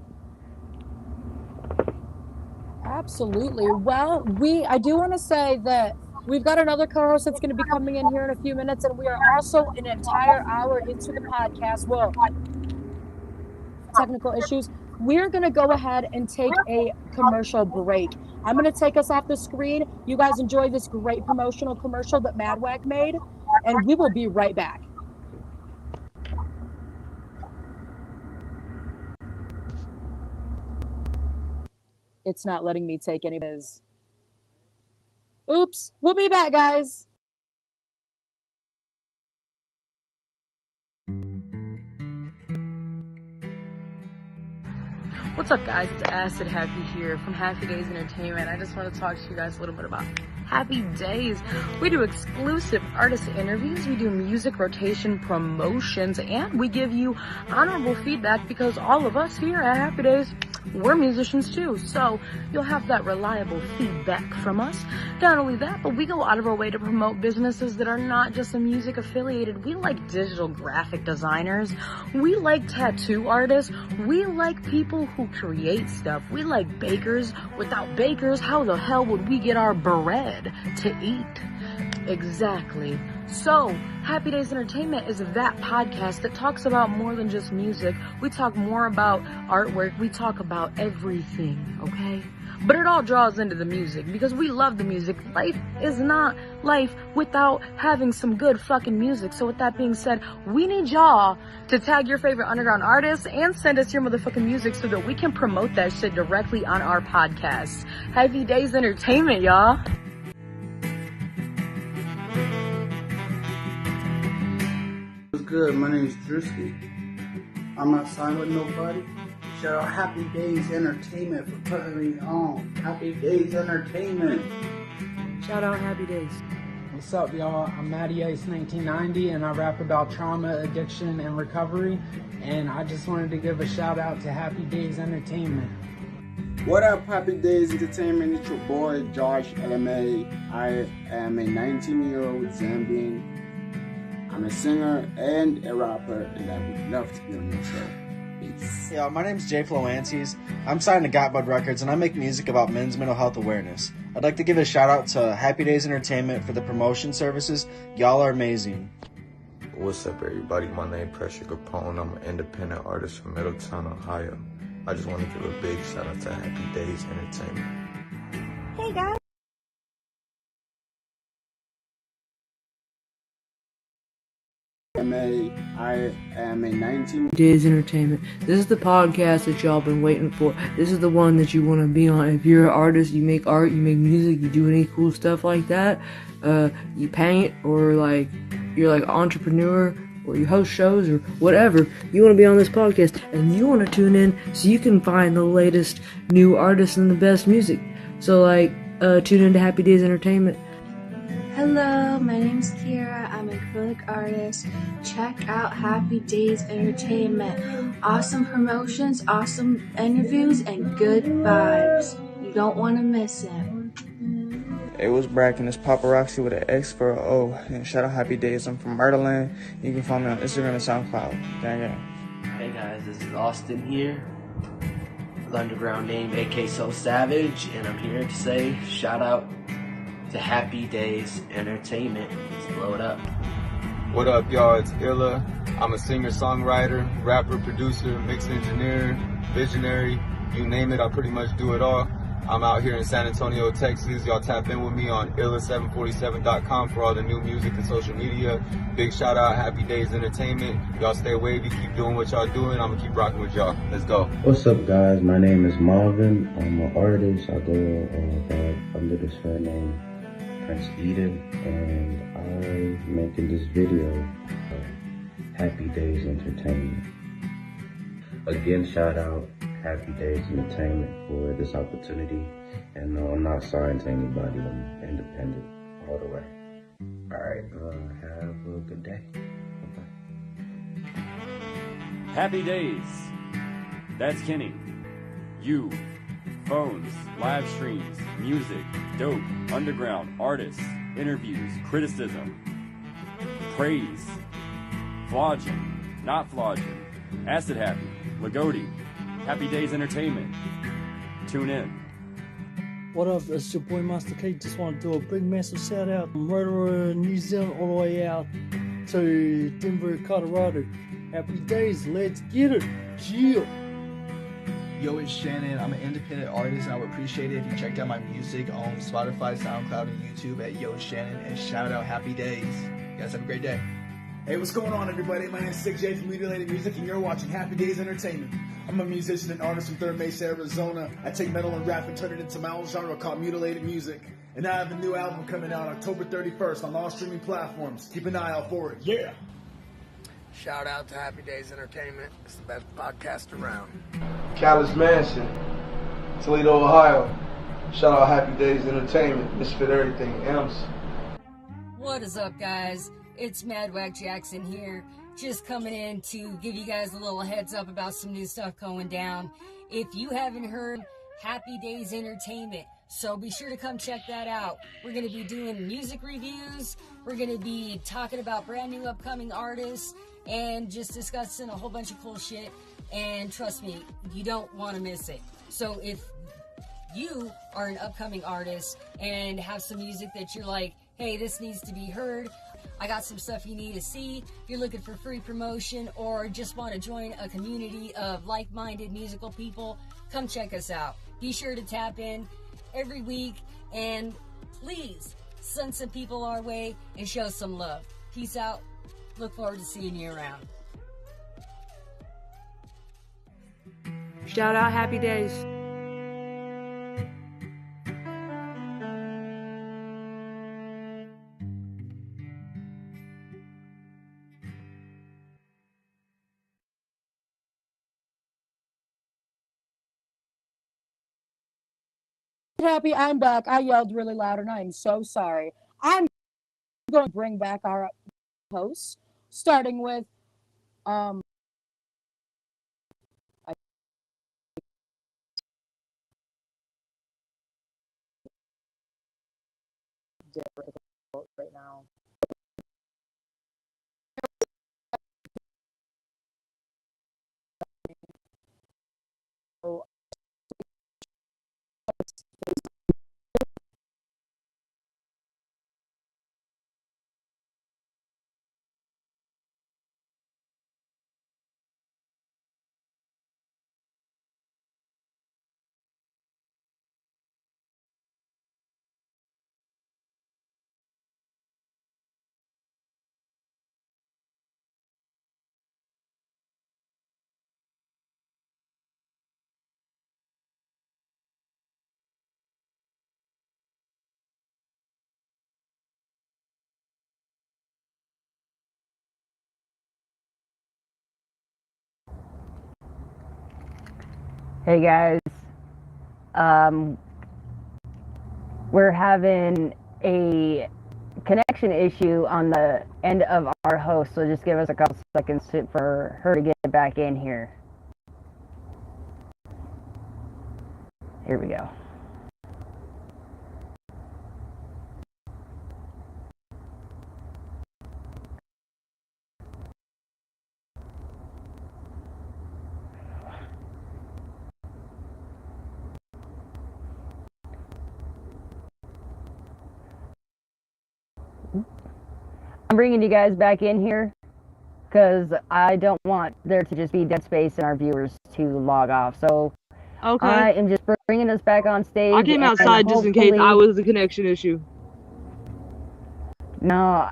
Absolutely. Well, I do want to say that we've got another co-host that's going to be coming in here in a few minutes, and we are also an entire hour into the podcast. Well, technical issues. We're going to go ahead and take a commercial break. I'm going to take us off the screen. You guys enjoy this great promotional commercial that Madwag made, and we will be right back. It's not letting me take any of his. Oops. We'll be back, guys. What's up, guys? It's Acid Happy here from HappyDaze Entertainment. I just want to talk to you guys a little bit about HappyDaze. We do exclusive artist interviews, we do music rotation promotions, and we give you honorable feedback because all of us here at HappyDaze, we're musicians too. So you'll have that reliable feedback from us. Not only that, but we go out of our way to promote businesses that are not just a music affiliated. We like digital graphic designers. We like tattoo artists. We like people who create stuff. We like bakers. Without bakers, how the hell would we get our bread to eat? Exactly. So, HappyDaze Entertainment is that podcast that talks about more than just music. We talk more about artwork. We talk about everything, okay? But it all draws into the music because we love the music. Life is not life without having some good fucking music. So with that being said, we need y'all to tag your favorite underground artists and send us your motherfucking music so that we can promote that shit directly on our podcast. HappyDaze Entertainment, y'all.
What's good? My name is Drewski. I'm not signed with nobody. Shout out HappyDaze Entertainment for putting me on. HappyDaze Entertainment.
Shout out HappyDaze.
What's up, y'all? I'm Matty Ace 1990, and I rap about trauma, addiction, and recovery. And I just wanted to give a shout out to HappyDaze Entertainment.
What up, HappyDaze Entertainment? It's your boy Josh LMA. I am a 19-year-old Zambian. I'm a singer and a rapper, and I would love to be on your show. Peace.
Yeah, my name's Jay Floantes. I'm signed to Gotbud Records, and I make music about men's mental health awareness. I'd like to give a shout out to HappyDaze Entertainment for the promotion services. Y'all are amazing.
What's up, everybody? My name is Pressure Capone. I'm an independent artist from Middletown, Ohio. I just want to give a big shout out to HappyDaze Entertainment.
Hey, guys.
I am a 19
HappyDaze Entertainment. This is the podcast that y'all been waiting for. This is the one that you want to be on. If you're an artist, you make art, you make music, you do any cool stuff like that, you paint, or like you're like an entrepreneur, or you host shows or whatever, you want to be on this podcast and you want to tune in so you can find the latest new artists and the best music. So like tune into HappyDaze Entertainment.
Hello, my name's Kira. I'm an acrylic artist. Check out HappyDaze Entertainment. Awesome promotions, awesome interviews, and good vibes. You don't want to miss it.
Hey, what's Bracken? It's Paparazzi with an X for an O. And shout out HappyDaze. I'm from Murderland. You can find me on Instagram and SoundCloud. Gang gang.
Hey guys, this is Austin here. The underground name AK So Savage, and I'm here to say shout out to HappyDaze Entertainment. Let's blow it up.
What up, y'all? It's Illa. I'm a singer-songwriter, rapper, producer, mix engineer, visionary. You name it, I pretty much do it all. I'm out here in San Antonio, Texas. Y'all tap in with me on illa747.com for all the new music and social media. Big shout out, HappyDaze Entertainment. Y'all stay wavy, keep doing what y'all doing. I'm gonna keep rocking with y'all. Let's go.
What's up, guys? My name is Marvin. I'm an artist. I go under the surname Prince Eden, and I'm making this video for HappyDaze Entertainment. Again, shout out HappyDaze Entertainment for this opportunity, and no, I'm not signed to anybody. I'm independent all the way. Alright, have a good day. Bye-bye.
HappyDaze. That's Kenny. You. Phones, live streams, music, dope, underground, artists, interviews, criticism, praise, flogging, not flogging, Acid Happy, Lagodi, HappyDaze Entertainment. Tune in.
What up? It's your boy Master K. Just want to do a big massive shout out from Murderer, New Zealand, all the way out to Denver, Colorado. Happy days, let's get it. Chill.
Yo, it's Shannon. I'm an independent artist, and I would appreciate it if you checked out my music on Spotify, SoundCloud, and YouTube at Yo Shannon, and shout out Happy Days. You guys have a great day.
Hey, what's going on, everybody? My name is 6J from Mutilated Music, and you're watching HappyDaze Entertainment. I'm a musician and artist from Third Mesa, Arizona. I take metal and rap and turn it into my own genre called Mutilated Music. And I have a new album coming out October 31st on all streaming platforms. Keep an eye out for it. Yeah!
Shout out to HappyDaze Entertainment. It's the best podcast around.
Callis Manson, Toledo, Ohio. Shout out HappyDaze Entertainment. Misfit Everything, M's.
What is up, guys? It's Madwack Jackson here. Just coming in to give you guys a little heads up about some new stuff going down. If you haven't heard, HappyDaze Entertainment. So be sure to come check that out. We're going to be doing music reviews. We're going to be talking about brand new upcoming artists and just discussing a whole bunch of cool shit. And trust me, you don't want to miss it. So if you are an upcoming artist and have some music that you're like, hey, this needs to be heard, I got some stuff you need to see. If you're looking for free promotion or just want to join a community of like-minded musical people, come check us out. Be sure to tap in every week and please send some people our way and show some love. Peace out. Look forward to seeing you around.
Shout out Happy Days.
Happy, I'm back. I yelled really loud and I'm so sorry. I'm going to bring back our hosts, starting with I right now.
Hey guys, we're having a connection issue on the end of our host, so just give us a couple seconds for her to get back in here. Here we go. I'm bringing you guys back in here because I don't want there to just be dead space and our viewers to log off. So
Okay.
I am just bringing us back on stage.
I came outside just in case I was the connection issue.
No,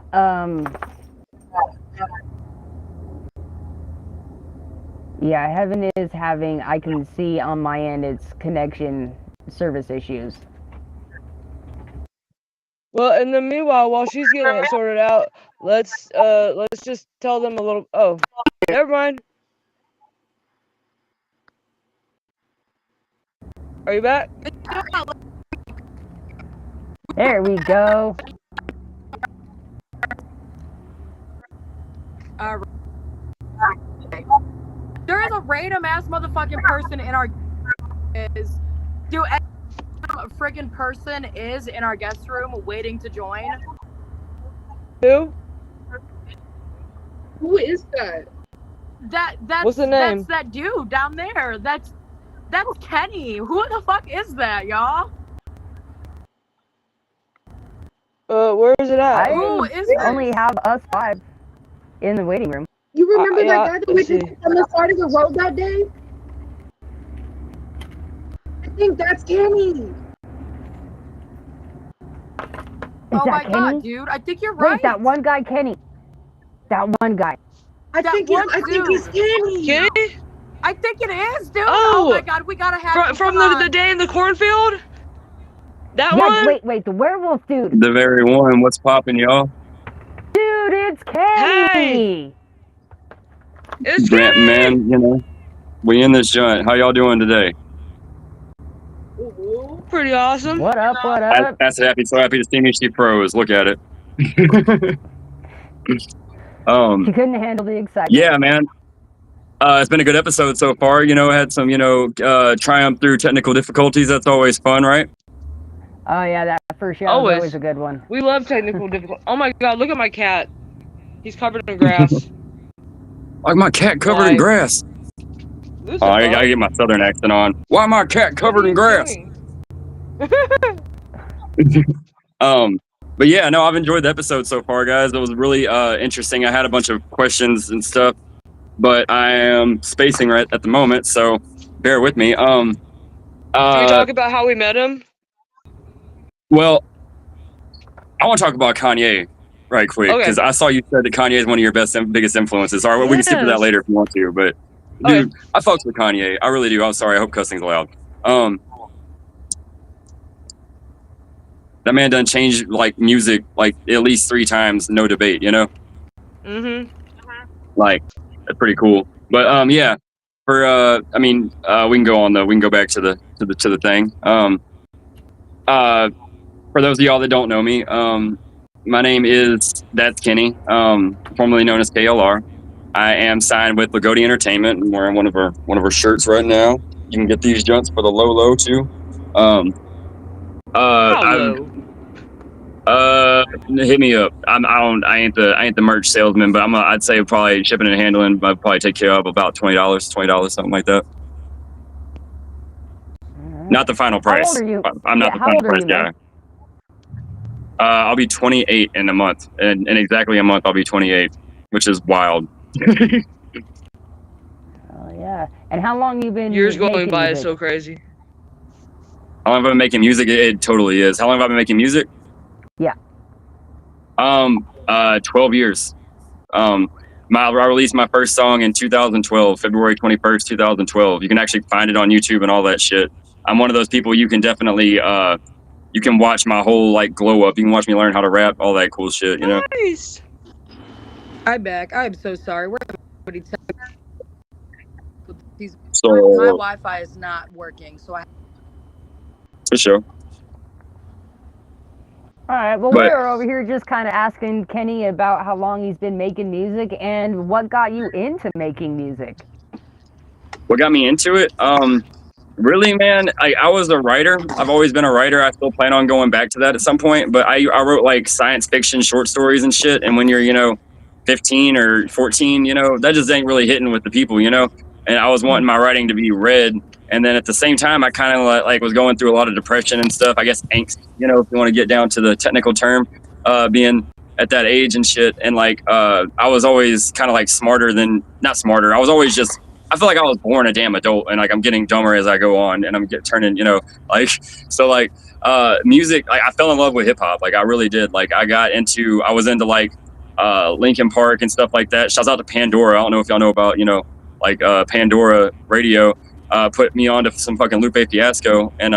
yeah, Heaven is having, I can see on my end, it's connection service issues.
Well, in the meanwhile, while she's getting it sorted out, let's just tell them a little. Oh, never mind. Are you back?
There we go.
There is a random ass motherfucking person in our friggin' person is in our guest room waiting to join.
Who?
Who is that?
That's
What's the name?
That's that dude down there. That's Kenny. Who the fuck is that, y'all?
Where is it at?
I only have us 5 in the waiting room.
You remember
yeah,
that guy that we did on the side of the road that day? I think that's Kenny.
Oh my
Kenny?
God, dude! I think you're right.
Wait, that one guy, Kenny. That one guy.
I think he's Kenny.
Kenny?
I think it is, dude.
Oh,
my God, we gotta have him.
from
Come
the
on.
day in the cornfield. That
Yeah,
one.
wait, the werewolf dude.
The very one. What's poppin', y'all?
Dude, it's Kenny.
Hey. It's
Grant,
Kenny.
man, you know, we in this joint. How y'all doing today?
Pretty awesome.
What up? What up?
That's happy. So happy to see me. She pros. Look at it.
He couldn't handle the excitement.
Yeah, man. It's been a good episode so far. You know, had some, triumph through technical difficulties. That's always fun, right?
Oh yeah, that first show was always a good one.
We love technical difficulties. Oh my God, look at my cat. He's covered in grass.
Like my cat covered in grass. Oh, I gotta get my southern accent on. Why my cat covered in grass? But yeah, no, I've enjoyed the episode so far, guys. It was really interesting. I had a bunch of questions and stuff, but I am spacing right at the moment, so bear with me.
Can we talk about how we met him?
Well, I want to talk about Kanye right quick, because I saw you said that Kanye is one of your biggest influences. All right, well, we can skip to that later if you want to, but dude, I fucks with Kanye. I really do. I'm sorry. I hope cussing's allowed. That man done changed like music like at least 3 times, no debate, you know? Like, that's pretty cool. But yeah. For we can go back to the thing. For those of y'all that don't know me, my name is Kenny, formerly known as KLR. I am signed with Lagodi Entertainment. I'm wearing one of our shirts right now. You can get these junts for the low too. Hit me up. I ain't the merch salesman, but I'd say probably shipping and handling. I'd probably take care of about $20, something like that. Not the final price.
How old are you?
I'm not the final price guy. I'll be 28 in a month, and in exactly a month I'll be 28, which is wild.
Oh yeah. And how long you been?
Years going by is so crazy.
How long have I been making music? It totally is. How long have I been making music?
Yeah.
12 years. I released my first song in 2012, February 21st, 2012. You can actually find it on YouTube and all that shit. I'm one of those people you can definitely, you can watch my whole like glow up. You can watch me learn how to rap, all that cool shit, you know?
Nice.
I'm back. I'm so sorry.
So,
my Wi-Fi is not working, so I.
For sure.
All right. Well, we're over here just kind of asking Kenny about how long he's been making music and what got you into making music.
What got me into it? Really, man, I was a writer. I've always been a writer. I still plan on going back to that at some point. But I wrote like science fiction short stories and shit. And when you're, 15 or 14, that just ain't really hitting with the people, And I was wanting my writing to be read. And then at the same time, I kind of like was going through a lot of depression and stuff. I guess angst, if you want to get down to the technical term, being at that age and shit. And I was always kind of like not smarter. I was always just, I feel like I was born a damn adult and like I'm getting dumber as I go on and I'm turning, music, I fell in love with hip hop. Like I really did. Like I was into Linkin Park and stuff like that. Shouts out to Pandora. I don't know if y'all know about, Pandora Radio. Put me onto some fucking Lupe Fiasco and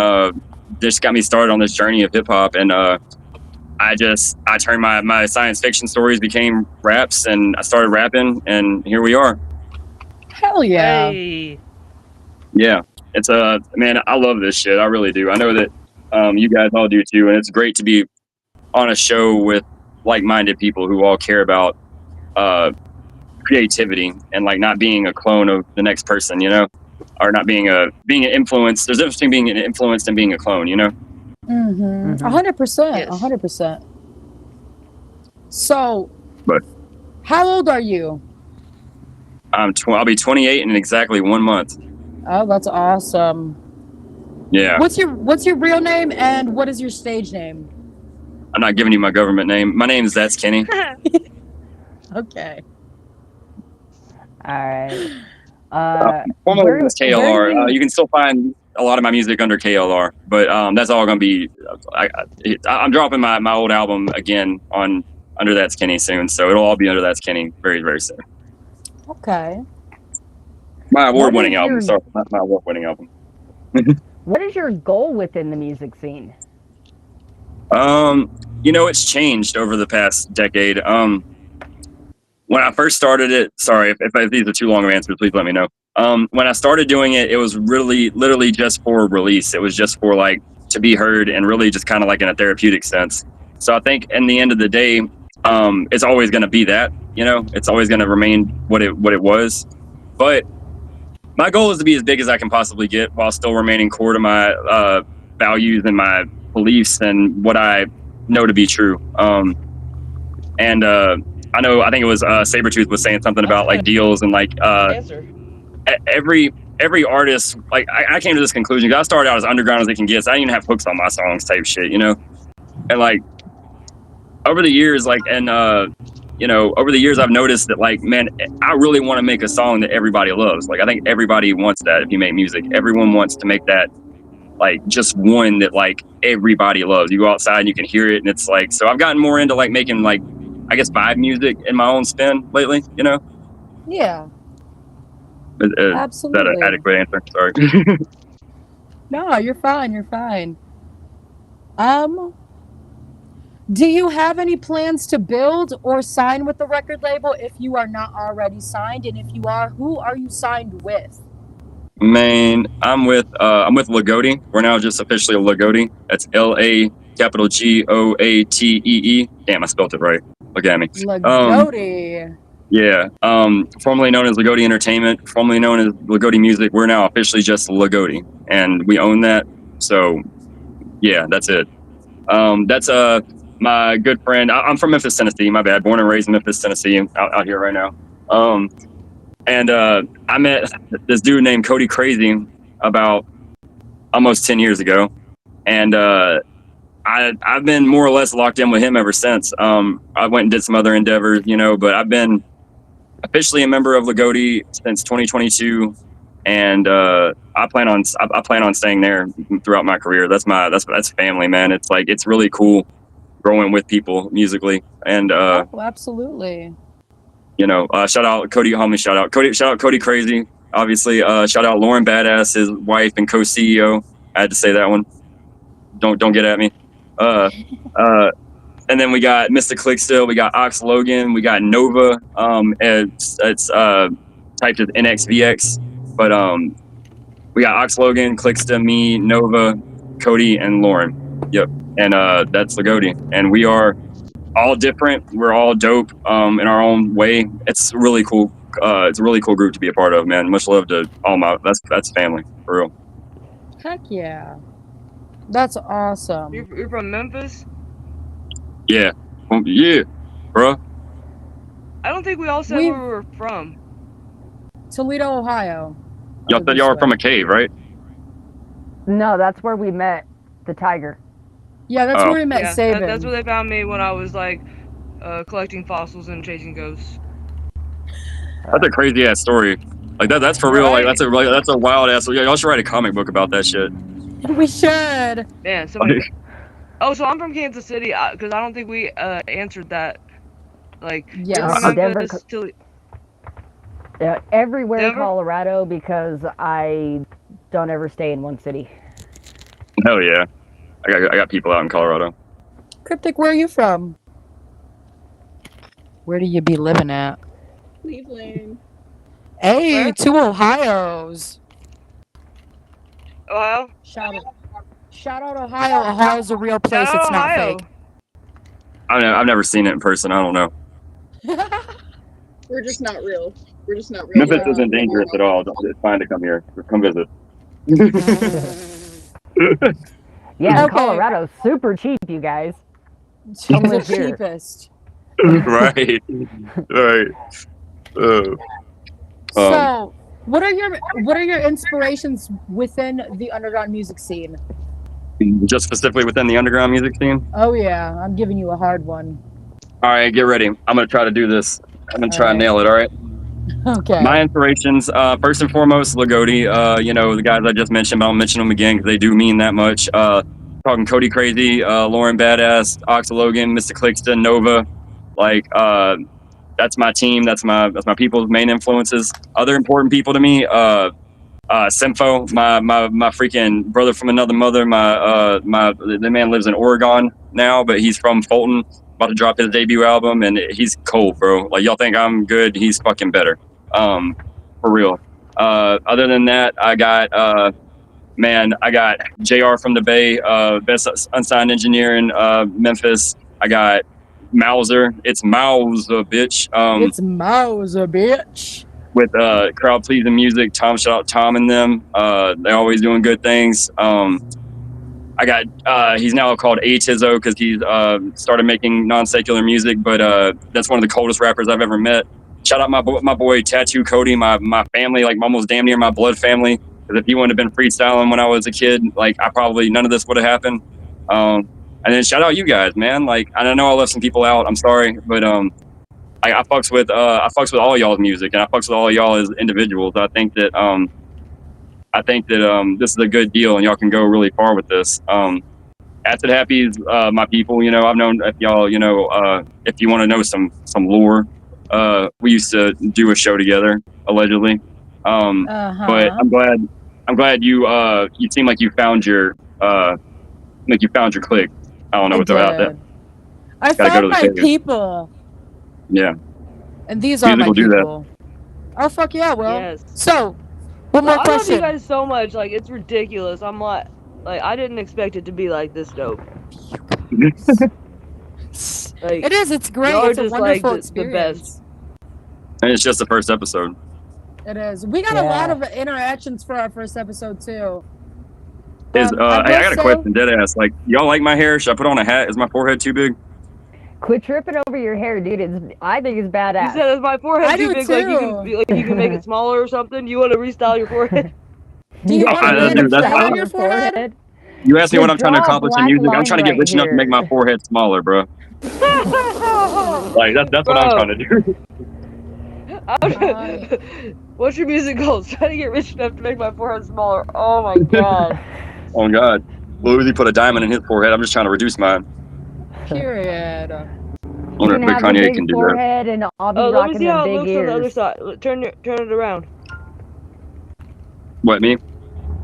just got me started on this journey of hip hop. And I turned my science fiction stories became raps and I started rapping and here we are.
Hell yeah.
Hey.
Yeah. It's man, I love this shit. I really do. I know that you guys all do too. And it's great to be on a show with like-minded people who all care about creativity and like not being a clone of the next person, or not being an influence. There's a difference between being an influence and being a clone,
100%. 100%. So, how old are you?
I'll be 28 in exactly 1 month.
Oh, that's awesome.
Yeah.
What's your real name and what is your stage name?
I'm not giving you my government name. My name is That's Kenny.
Okay.
All right.
Formerly
Where
known as
do
KLR.
you?
You can still find a lot of my music under KLR, but that's all going to be. I'm dropping my old album again on under That's Kenny soon, so it'll all be under That's Kenny very, very soon.
Okay.
My award-winning
is
album.
your-
Sorry, not my award-winning album.
What is your goal within the music scene?
It's changed over the past decade. When I first started it, sorry if these are too long of answers, please let me know. When I started doing it, it was really literally just for release. It was just for like to be heard and really just kind of like in a therapeutic sense. So I think in the end of the day, it's always going to be that, it's always going to remain what it was. But my goal is to be as big as I can possibly get while still remaining core to my values and my beliefs and what I know to be true. I think it was Sabretooth was saying something about like deals and like every artist, like I came to this conclusion because I started out as underground as they can get, so I didn't even have hooks on my songs type shit, and like over the years, like over the years I've noticed that like, man, I really want to make a song that everybody loves. Like I think everybody wants that. If you make music, everyone wants to make that, like just one that like everybody loves. You go outside and you can hear it, and it's like, so I've gotten more into like making like, I guess, vibe music in my own spin lately,
Yeah.
Is
Absolutely.
that an adequate answer? Sorry.
No, you're fine. You're fine. Do you have any plans to build or sign with the record label if you are not already signed? And if you are, who are you signed with?
Man, I'm with Lagoti. We're now just officially Lagoti. That's LAGOATEE. Damn, I spelled it right. Look at me.
Lagoti.
Yeah. Formerly known as Lagoti Entertainment, formerly known as Lagoti Music. We're now officially just Lagoti, and we own that. So, yeah, that's it. That's my good friend. I'm from Memphis, Tennessee. My bad. Born and raised in Memphis, Tennessee. Out here right now. And I met this dude named Cody Crazy about almost 10 years ago, and I've been more or less locked in with him ever since. I went and did some other endeavors, but I've been officially a member of Lagoti since 2022, and I plan on staying there throughout my career. That's family, man. It's like, it's really cool growing with people musically, and
Absolutely.
Shout out Cody, homie. Shout out Cody Crazy. Obviously, shout out Lauren Badass, his wife and co-CEO. I had to say that one. Don't get at me. And then we got Mr. Clickstill. We got Ox Logan. We got Nova. It's typed as NXVX, but we got Ox Logan, Clickstill, me, Nova, Cody, and Lauren. Yep, and that's Lagoti, and we are all different. We're all dope in our own way. It's really cool. It's a really cool group to be a part of, man. Much love to all my. That's family for real.
Heck yeah. That's awesome.
You're from Memphis?
Yeah, yeah, bro.
I don't think we all said where we were from.
Toledo, Ohio.
Y'all said y'all were from a cave, right?
No, that's where we met the tiger.
Yeah, that's where we met Saban.
That's where they found me when I was like collecting fossils and chasing ghosts.
That's a crazy ass story. Like that's for real. Like that's a wild ass. Yeah, y'all should write a comic book about that shit.
We should.
Man, somebody. Oh, so I'm from Kansas City because I don't think we answered that. Like,
Denver. Yeah, everywhere
Denver?
in Colorado, because I don't ever stay in one city.
Hell yeah, I got people out in Colorado.
Cryptic, where are you from? Where do you be living at?
Cleveland.
Hey, two Ohios.
Ohio?
Shout out Ohio. Ohio's a real place. It's not
Ohio.
fake.
I've never seen it in person. I don't know.
We're just not real. We're just not real.
Memphis isn't dangerous at all. It's fine to come here. Come visit.
Yeah, Colorado's super cheap, you guys. Come
the
live here.
cheapest.
Right.
So, what are your inspirations within the underground music scene?
Just specifically within the underground music scene?
Oh yeah, I'm giving you a hard one.
All right, get ready. I'm going to try to do this. I'm going to try and nail it, all right?
Okay.
My inspirations, first and foremost, Lagodi, the guys I just mentioned, but I'll mention them again because they do mean that much. Talking Cody Crazy, Lauren Badass, Ox Logan, Mr. Clixton, Nova. Like, that's my team. That's my people's main influences. Other important people to me, Sympho, my freaking brother from another mother. The man lives in Oregon now, but he's from Fulton. About to drop his debut album, and he's cold, bro. Like, y'all think I'm good, he's fucking better. For real. Other than that, I got JR from the Bay, best unsigned engineer in Memphis. I got Mauser. It's Mauser, bitch.
It's Mauser, bitch.
With crowd pleasing music. Shout out Tom and them. They're always doing good things. I got he's now called Tizo because he's started making non-secular music, but that's one of the coldest rappers I've ever met. Shout out my boy Tattoo Cody, my family, like almost damn near my blood family. Because if he wouldn't have been freestyling when I was a kid, like none of this would have happened. And then shout out you guys, man. Like, I know I left some people out. I'm sorry, but I fucks with all y'all's music, and I fucks with all y'all as individuals. I think that this is a good deal, and y'all can go really far with this. Acid Happy's my people. I've known if y'all, if you want to know some lore, we used to do a show together, allegedly. But I'm glad you seem like you found your clique. I don't know what's about that.
I found my people.
Yeah.
And these are my people. Oh fuck yeah, Will.
Yes.
So, one more
I love
question.
you guys so much. Like, it's ridiculous. I'm like I didn't expect it to be like this dope.
It is. It's great.
Y'all
It's a
just
wonderful
the
experience.
best.
And it's just the first episode.
It is. We got a lot of interactions for our first episode too.
I got a question, dead ass. Like, y'all like my hair? Should I put on a hat? Is my forehead too big?
Quit tripping over your hair, dude. I think it's badass.
You said, is my forehead too big? Like you can make it smaller or something? You want to restyle your forehead?
Do you want to style on your forehead?
You asked me what I'm trying to accomplish in music. I'm trying to get rich enough to make my forehead smaller, bro. Like, that's what I'm trying to do.
What's your music goals? Trying to get rich enough to make my forehead smaller. Oh my god.
Oh god. Lil Uzi put a diamond in his forehead. I'm just trying to reduce mine.
Period.
I wonder if Big Kanye can do that.
And I'll be
let me see how it
big
looks
ears.
on the other side. Turn it around.
What, me?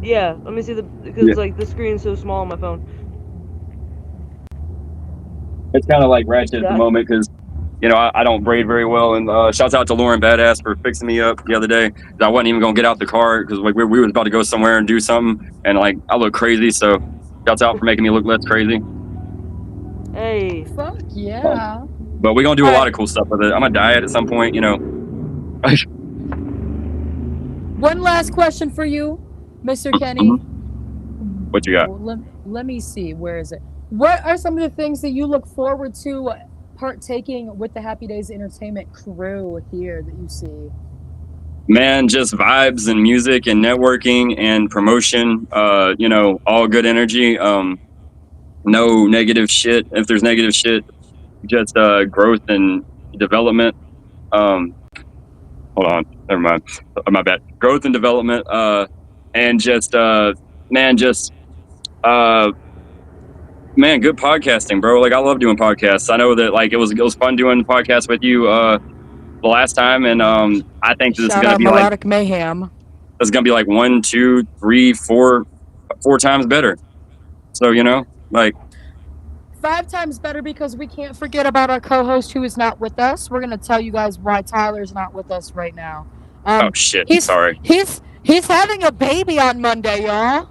Yeah, let me see because like the screen's so small on my phone.
It's kind of like ratchet at the moment because, I don't braid very well. And shouts out to Lauren Badass for fixing me up the other day. I wasn't even gonna get out the car because we were about to go somewhere and do something, and like I look crazy. So shouts out for making me look less crazy.
Hey.
Fuck yeah.
But we're gonna do a lot of cool stuff with it. I'm gonna diet at some point,
One last question for you, Mr. Kenny.
What you got?
Let me see. Where is it? What are some of the things that you look forward to partaking with the HappyDaze Entertainment crew here that you see?
Man, just vibes and music and networking and promotion. All good energy. No negative shit. If there's negative shit, just growth and development. Hold on, never mind. My bad. Growth and development. And just good podcasting, bro. Like, I love doing podcasts. I know that like it was fun doing podcasts with you the last time, and I think this is gonna be
Melodic Mayhem.
It's gonna be like 1, 2, 3, 4 times better. So like
5 times better because we can't forget about our co-host who is not with us. We're gonna tell you guys why Tyler's not with us right now.
Oh shit! Sorry.
He's having a baby on Monday, y'all.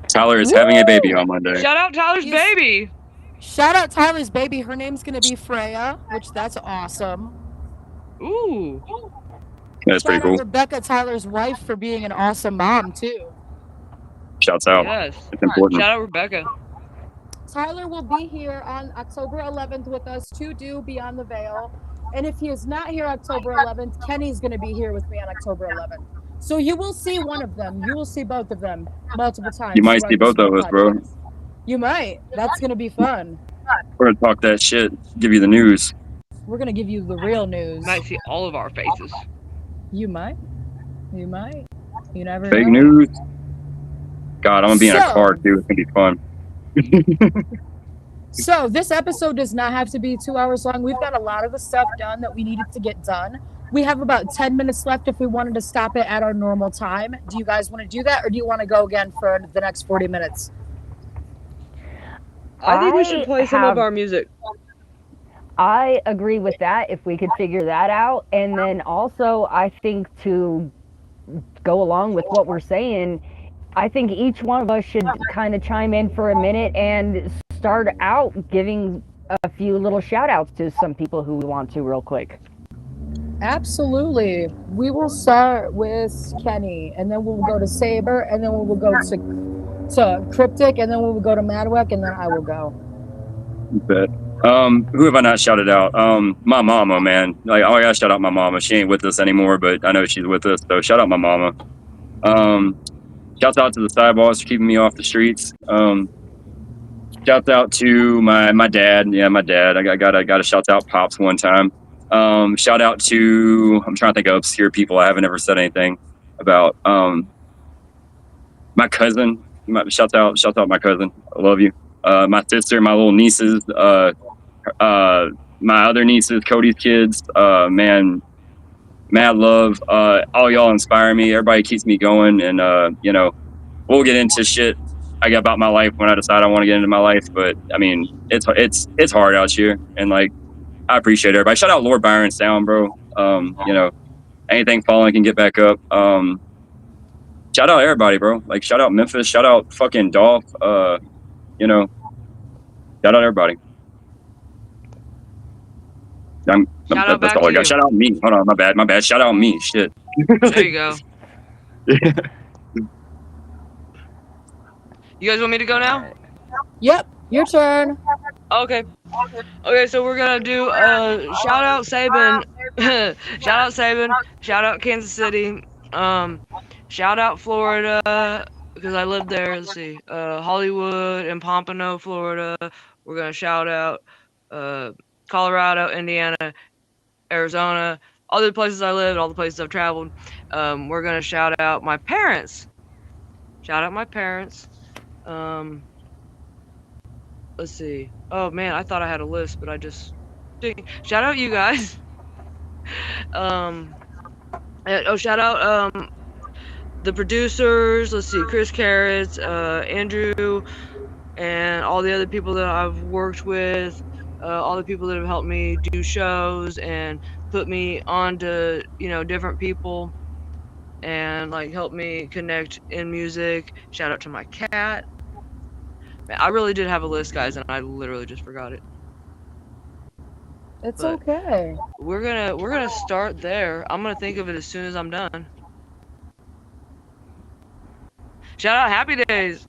Tyler is having a baby on Monday.
Shout out Tyler's baby.
Shout out Tyler's baby. Her name's gonna be Freya, which that's awesome.
Ooh.
That's pretty cool.
Shout out Rebecca, Tyler's wife, for being an awesome mom too.
Shouts out.
Yes.
It's important.
Shout out Rebecca.
Tyler will be here on October 11th with us to do Beyond the Veil. And if he is not here October 11th, Kenny's going to be here with me on October 11th. So you will see one of them. You will see both of them multiple times.
You might see both of us, bro.
You might. That's gonna be fun.
We're gonna talk that shit. Give you the news.
We're gonna give you the real news.
Might see all of our faces.
You might. You might. You never
Fake
know.
news. God, I'm gonna be in a
So-
car too. It's gonna be fun.
So this episode does not have to be 2 hours long. We've got a lot of the stuff done that we needed to get done. We have about 10 minutes left if we wanted to stop it at our normal time. Do you guys want to do that, or do you want to go again for the next 40 minutes?
I think we should play some of our music.
I agree with that if we could figure that out. And then also, I think to go along with what we're saying, I think each one of us should kind of chime in for a minute and start out giving a few little shout outs to some people who we want to real quick.
Absolutely. We will start with Kenny, and then we'll go to Saber, and then we'll go to Cryptic, and then we'll go to Madwek, and then I will go.
Bet. Who have I not shouted out? My mama, man. Like, I gotta shout out my mama. She ain't with us anymore, but I know she's with us, so shout out my mama. Shouts out to the side boss for keeping me off the streets. Shouts out to my dad. Yeah, my dad. I gotta shout out Pops one time. Shout out to, I'm trying to think of obscure people I haven't ever said anything about. My cousin. Shout out my cousin. I love you. My sister, my little nieces, my other nieces, Cody's kids. Man, mad love. All y'all inspire me. Everybody keeps me going, and you know, we'll get into shit I got about my life when I decide I want to get into my life. But I mean, it's hard out here, and like, I appreciate everybody. Shout out Lord Byron Sound, bro. You know, anything falling can get back up. Shout out everybody, bro. Like, shout out Memphis. Shout out fucking Dolph. You know, shout out everybody. That's all I got. Shout out me. Hold on, my bad. Shout out me. Shit.
There you go. You guys want me to go now?
Yep, your turn.
Okay. Okay, so we're gonna do shout out Sabin. Shout out Sabin. Shout out Kansas City. Shout out Florida, because I lived there. Let's see. Hollywood and Pompano, Florida. We're gonna shout out Colorado, Indiana, Arizona, all the places I lived, all the places I've traveled. We're gonna shout out my parents. Shout out my parents. Let's see. Oh man, I thought I had a list, but I just didn't. Shout out you guys. Shout out the producers. Let's see, Chris Carrots, Andrew, and all the other people that I've worked with. All the people that have helped me do shows and put me on to, you know, different people and like help me connect in music. Shout out to my cat. Man, I really did have a list, guys, and I literally just forgot it.
It's
But
okay.
we're gonna start there. I'm gonna think of it as soon as I'm done. Shout out HappyDaze.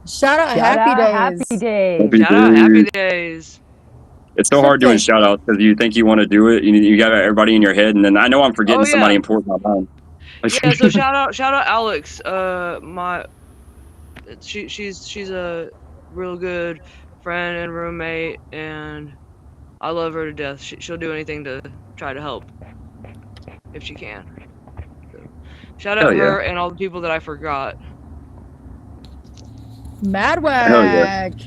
Shout out
Shout out
HappyDaze.
Shout out HappyDaze.
It's so hard doing shout outs because you think you want to do it. You got everybody in your head, and then I know I'm forgetting somebody important.
Yeah, so shout out Alex. She's a real good friend and roommate, and I love her to death. She'll do anything to try to help if she can. So, shout out her and all the people that I forgot.
Madwag.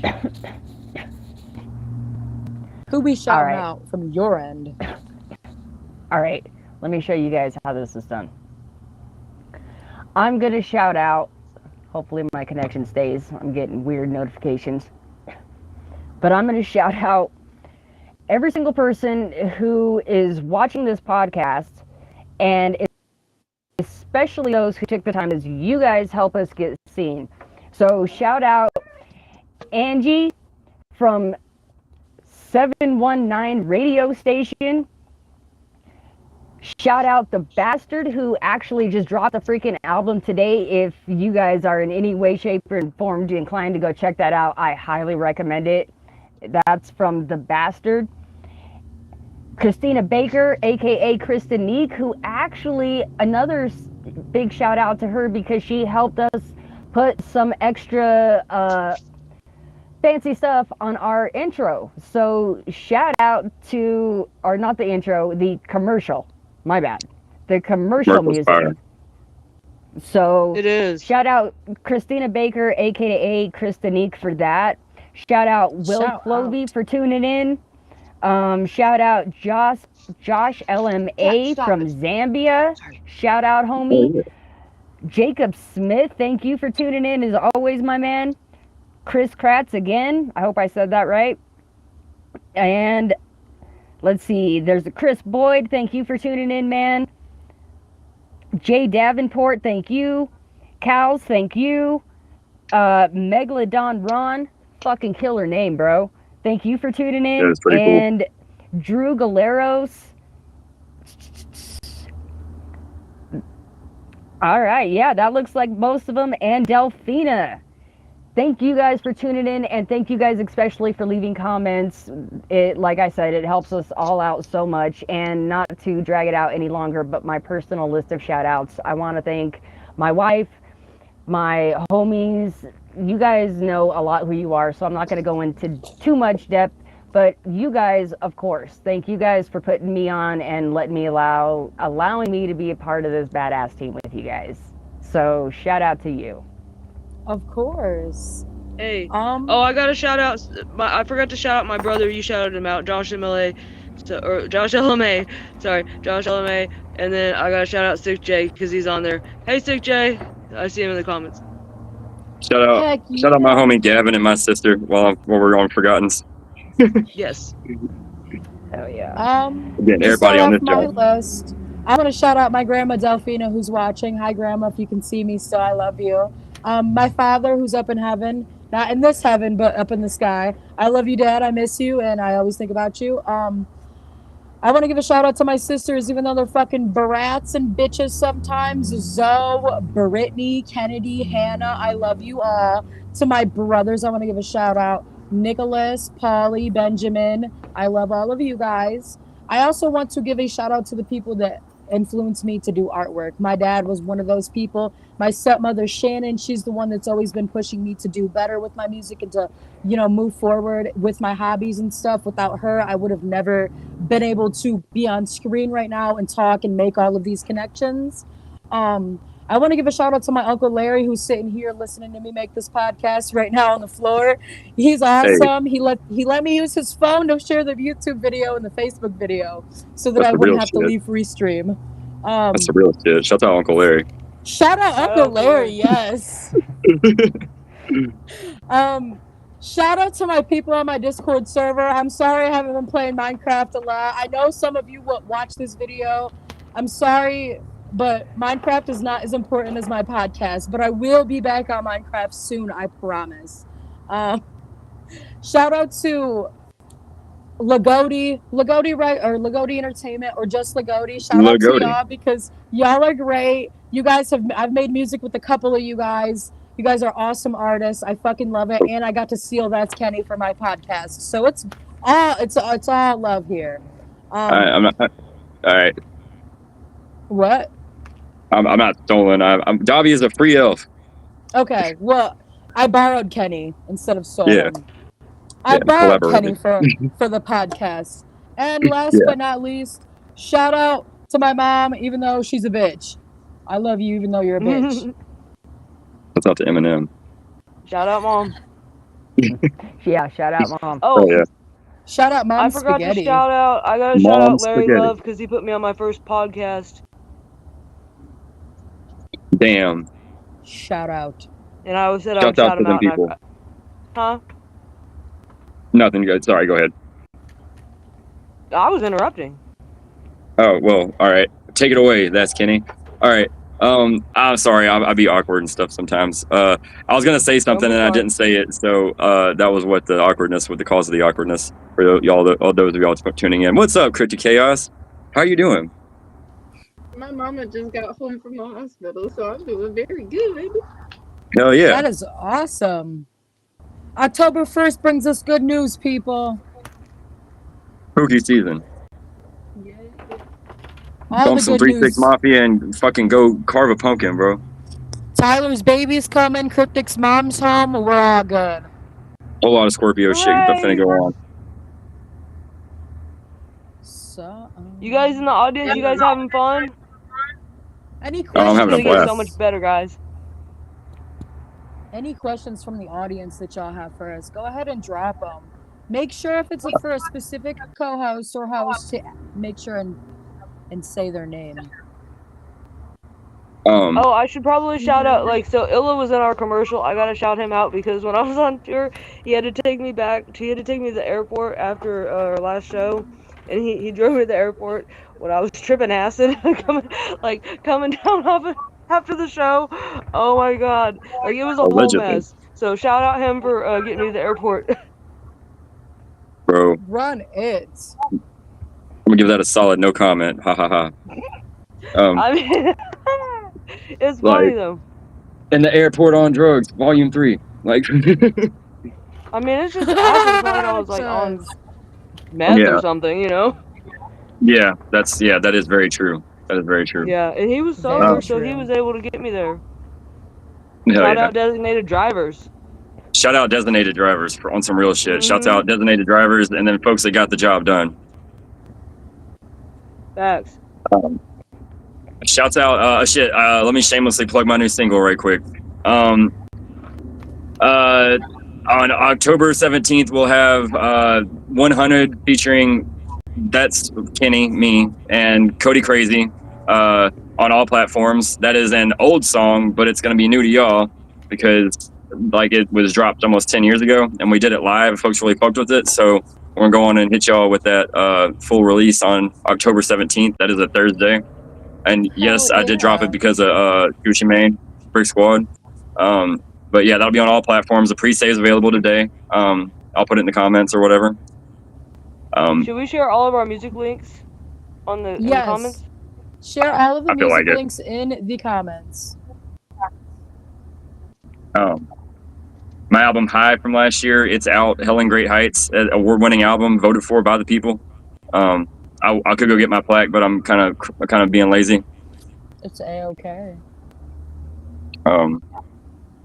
Who we shouting
right.
out from your end?
All right, let me show you guys how this is done. I'm going to shout out, hopefully my connection stays. I'm getting weird notifications. But I'm going to shout out every single person who is watching this podcast, and especially those who took the time, as you guys help us get seen. So shout out Angie from 719 radio station. Shout out the Bastard, who actually just dropped a freaking album today. If you guys are in any way, shape, or form inclined to go check that out, I highly recommend it. That's from the Bastard. Christina Baker, aka Kristen Neek, who actually, another big shout out to her because she helped us put some extra fancy stuff on our intro. So shout out to, or not the intro, the commercial. My bad. The commercial music.
Fire.
So
it is.
Shout out Christina Baker, aka Christinique, for that. Shout out Will Clovey for tuning in. Shout out Josh LMA from Zambia. Shout out, homie.
Oh, yeah.
Jacob Smith, thank you for tuning in as always, my man. Chris Kratz again. I hope I said that right. And let's see. There's a Chris Boyd. Thank you for tuning in, man. Jay Davenport, thank you. Cows, thank you. Megalodon Ron, fucking killer name, bro. Thank you for tuning in.
That is pretty cool.
And Drew Galeros. All right, yeah, that looks like most of them. And Delphina. Thank you guys for tuning in, and thank you guys especially for leaving comments. It, like I said, it helps us all out so much. And not to drag it out any longer, but my personal list of shout outs. I want to thank my wife, my homies. You guys know a lot who you are, so I'm not going to go into too much depth. But you guys, of course, thank you guys for putting me on and letting me allowing me to be a part of this badass team with you guys. So shout out to you.
Of course.
Hey. Oh, I got to shout out. I forgot to shout out my brother. You shouted him out, Josh LMA. Josh LMA. And then I got to shout out Sick J because he's on there. Hey, Sick J. I see him in the comments.
Shout out my homie Gavin and my sister while we're on Forgottens.
Yes.
Hell yeah.
Again, everybody on this
my
job.
list. I want to shout out my grandma Delphina who's watching. Hi, Grandma. If you can see me still, I love you. My father who's up in heaven, not in this heaven, but up in the sky. I love you, Dad. I miss you, and I always think about you. I want to give a shout out to my sisters, even though they're fucking brats and bitches sometimes. Zoe, Brittany, Kennedy, Hannah, I love you all. To my brothers, I want to give a shout out. Nicholas, Polly, Benjamin, I love all of you guys. I also want to give a shout out to the people that influenced me to do artwork. My dad was one of those people. My stepmother, Shannon, she's the one that's always been pushing me to do better with my music and to, move forward with my hobbies and stuff. Without her, I would have never been able to be on screen right now and talk and make all of these connections. I want to give a shout out to my Uncle Larry, who's sitting here listening to me make this podcast right now on the floor. He's awesome. Hey. He let me use his phone to share the YouTube video and the Facebook video so that I wouldn't have to leave Restream.
That's the real shit. Shout out Uncle Larry.
Shout out Uncle Larry, yes. Shout out to my people on my Discord server. I'm sorry I haven't been playing Minecraft a lot. I know some of you will watch this video. I'm sorry, but Minecraft is not as important as my podcast. But I will be back on Minecraft soon, I promise. Shout out to Lagodi Entertainment, or just Lagodi. Shout out to y'all because y'all are great. I've made music with a couple of you guys. You guys are awesome artists. I fucking love it. And I got to seal That's Kenny for my podcast. So it's all love here.
I'm not. All right.
What?
I'm not stolen. Dobby is a free elf.
Okay. Well, I borrowed Kenny instead of stolen.
Yeah.
I borrowed Kenny for the podcast. And last but not least, shout out to my mom, even though she's a bitch. I love you, even though you're a bitch.
Shout out to Eminem.
Shout out, Mom.
Yeah, shout out, Mom.
Oh,
yeah.
Shout out, Mom.
I forgot
Spaghetti.
to shout out. I gotta shout out Larry Love because he put me on my first podcast.
Damn.
Shout out.
And I always said I would shout him out.
People.
Huh?
Nothing good. Sorry, go ahead.
I was interrupting.
Oh, well, all right. Take it away. That's Kenny. All right. I'm sorry. I'll be awkward and stuff sometimes. I was going to say something and I didn't say it. So that was what the cause of the awkwardness for all those of y'all tuning in. What's up, Cryptic Chaos? How are you doing?
My mama just got home from the hospital, so I'm doing very good, baby.
Hell yeah.
That is awesome. October 1st brings us good news, people.
Spooky season.
Yeah.
Bump some 3-6 Mafia and fucking go carve a pumpkin, bro.
Tyler's baby's coming. Cryptic's mom's home. We're all good.
Whole lot of Scorpio shit that's finna go on.
So,
You guys in the audience, you guys having fun?
Any
I'm
questions?
having a
It's gonna get so
blast.
much better, guys.
Any questions from the audience that y'all have for us? Go ahead and drop them. Make sure if it's for a specific co-host or host to make sure and say their name.
Oh, I should probably shout out, like, so Illa was in our commercial. I gotta shout him out because when I was on tour, he had to take me to the airport after our last show, and he drove me to the airport when I was tripping acid, coming down off it after the show. Oh my god, like it was a whole
Allegedly.
mess. So shout out him for getting me to the airport.
Bro,
Run it.
I'm gonna give that a solid no comment. Ha ha ha.
I mean, it's funny
Like,
though.
in the airport on drugs, volume 3. Like,
I mean, it's just acid. It's not like I was like on meth
Yeah.
or something, you know?
yeah, that is very true. That is very true.
Yeah, and he was sober, so he was able to get me there.
Hell
Shout
yeah.
out designated drivers.
Shout out designated drivers on some real shit. Shouts
Mhm.
out designated drivers and then folks that got the job done.
Facts.
Shouts out, let me shamelessly plug my new single right quick. On October 17th, we'll have 100 featuring That's Kenny, me, and Cody Crazy on all platforms. That is an old song, but it's going to be new to y'all because like it was dropped almost 10 years ago and we did it live. Folks really fucked with it. So we're going to go on and hit y'all with that full release on October 17th. That is a Thursday. And yes, I did drop it because of Gucci Mane, Brick Squad. But yeah, that'll be on all platforms. The pre-save is available today. I'll put it in the comments or whatever.
Should we share all of our music links in the comments?
Share all of the
I feel
music
like it.
links in the comments.
My album High from last year, it's out. Hell in Great Heights, an award-winning album, voted for by the people. I could go get my plaque, but I'm kind of being lazy.
It's A-okay.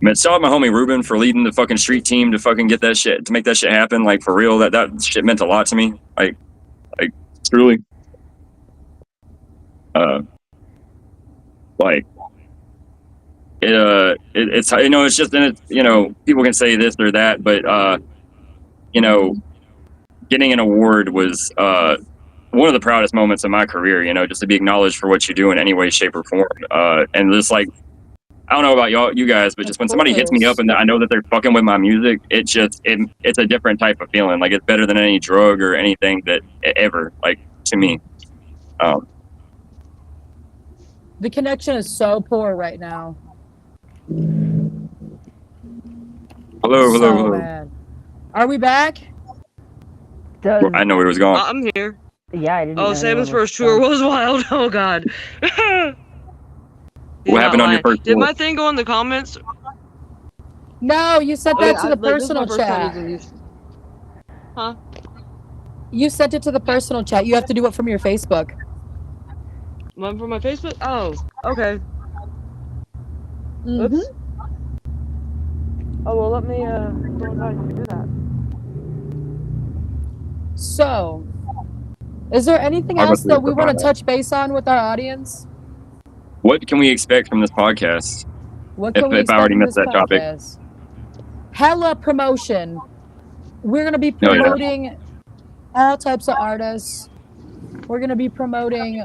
Man, shout out my homie Ruben for leading the fucking street team to fucking get that shit, to make that shit happen. Like for real, that shit meant a lot to me. Like truly. Like it's you know, it's just, and it's, you know, people can say this or that, but you know, getting an award was one of the proudest moments of my career, you know, just to be acknowledged for what you do in any way, shape, or form. And just like, I don't know about you guys, but just when somebody hits me up and I know that they're fucking with my music, it's a different type of feeling. Like it's better than any drug or anything that ever, like, to me.
The connection is so poor right now.
Hello.
Bad. Are we back?
I know it was gone.
I'm here.
Yeah, I didn't.
Oh, Saban's first tour was wild. Oh god.
What happened on your first
Did
tour?
my thing go in the comments?
No, you sent that to the personal chat.
Huh?
You sent it to the personal chat. You have to do it from your Facebook.
From my Facebook? Oh, okay.
Mm-hmm.
Oops. Oh, well, let me go ahead and do that.
So, is there anything else that we want to touch base on with our audience?
What can we expect from this podcast?
What can we
if I already
expect
missed
from
that
this
topic.
podcast? Hella promotion. We're going to be
Oh, yeah.
promoting all types of artists. We're going to be promoting,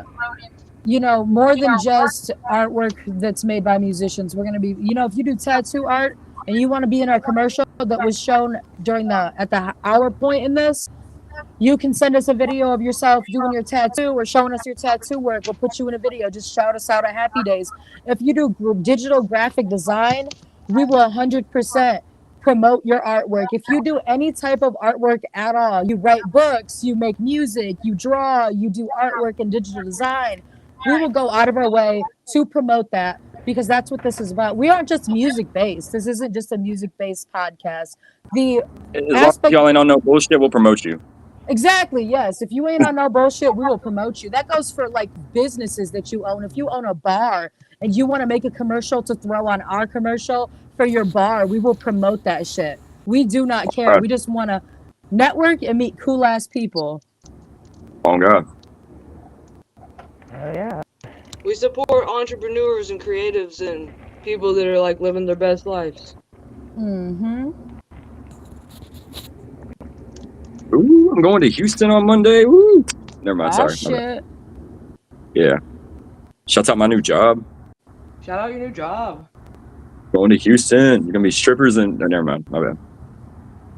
you know, more than just artwork that's made by musicians. We're going to be, you know, if you do tattoo art and you want to be in our commercial that was shown during at the hour point in this, you can send us a video of yourself doing your tattoo or showing us your tattoo work. We'll put you in a video. Just shout us out at HappyDaze. If you do digital graphic design, we will 100% promote your artwork. If you do any type of artwork at all, you write books, you make music, you draw, you do artwork and digital design, we will go out of our way to promote that because that's what this is about. We aren't just music based. This isn't just a music based podcast.
As long as y'all ain't on no bullshit, we'll promote you.
Exactly, yes. If you ain't on no bullshit, we will promote you. That goes for like businesses that you own. If you own a bar and you want to make a commercial to throw on our commercial for your bar, we will promote that shit. We do not care. We just want to network and meet cool ass people.
Oh God.
Oh yeah.
We support entrepreneurs and creatives and people that are like living their best lives.
Mm-hmm.
Ooh, I'm going to Houston on Monday. Woo. Never mind.
Oh
Sorry.
shit.
Yeah. Shouts out my new job.
Shout out your new job.
Going to Houston. You're gonna be strippers and never mind. My bad.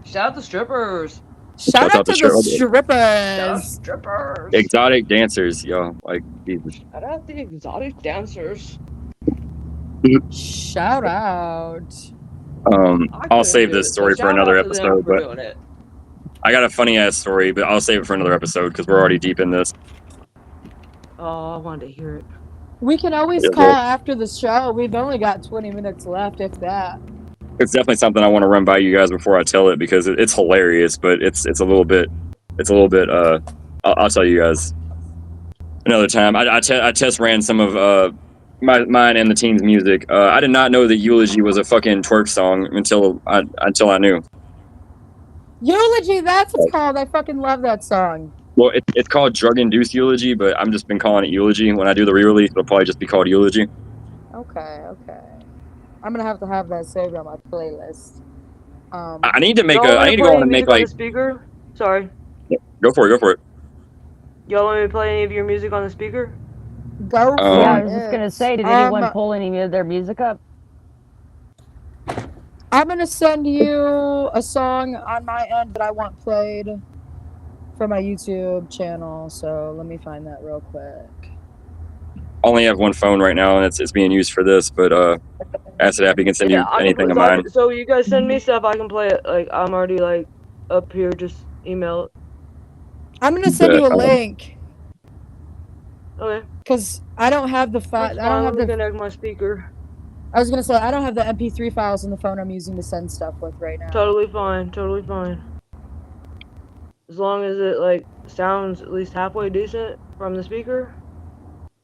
Shout out the strippers.
Shout out to the
Shout out
strippers.
strippers.
Exotic dancers, yo. Like Jesus.
Shout out the exotic dancers.
Shout out.
I'll save this story for another episode, but
doing it.
I got a funny ass story, but I'll save it for another episode because we're already deep in this.
Oh, I wanted to hear it.
We can always
Yeah,
call
well,
after the show. We've only got 20 minutes left, if that.
it's definitely something I want to run by you guys before I tell it because it's hilarious, but it's a little bit I'll tell you guys another time. I test ran some of mine and the team's music. I did not know that Eulogy was a fucking twerk song until I knew.
Eulogy, that's what it's called. I fucking love that song.
Well, it's called Drug-Induced Eulogy, but I'm just been calling it Eulogy. When I do the re-release, it'll probably just be called Eulogy.
Okay. I'm gonna have to have that saved on my playlist.
I need to make I need to go on and make like.
Speaker? Sorry.
Go for it.
Y'all want me to play any of your music on the speaker?
Go for
Yeah, I
it.
was just gonna say, did anyone pull any of their music up?
I'm gonna send you a song on my end that I want played for my YouTube channel. So let me find that real quick.
I only have one phone right now, and it's being used for this. But Acid Happy can send you anything of mine.
So you guys send me stuff, I can play it. Like I'm already like up here, just email it.
I'm gonna send you a link.
Okay.
Cause I don't have the file. I don't have the
connect my speaker.
I was gonna say I don't have the MP3 files on the phone I'm using to send stuff with right now.
Totally fine. As long as it like sounds at least halfway decent from the speaker.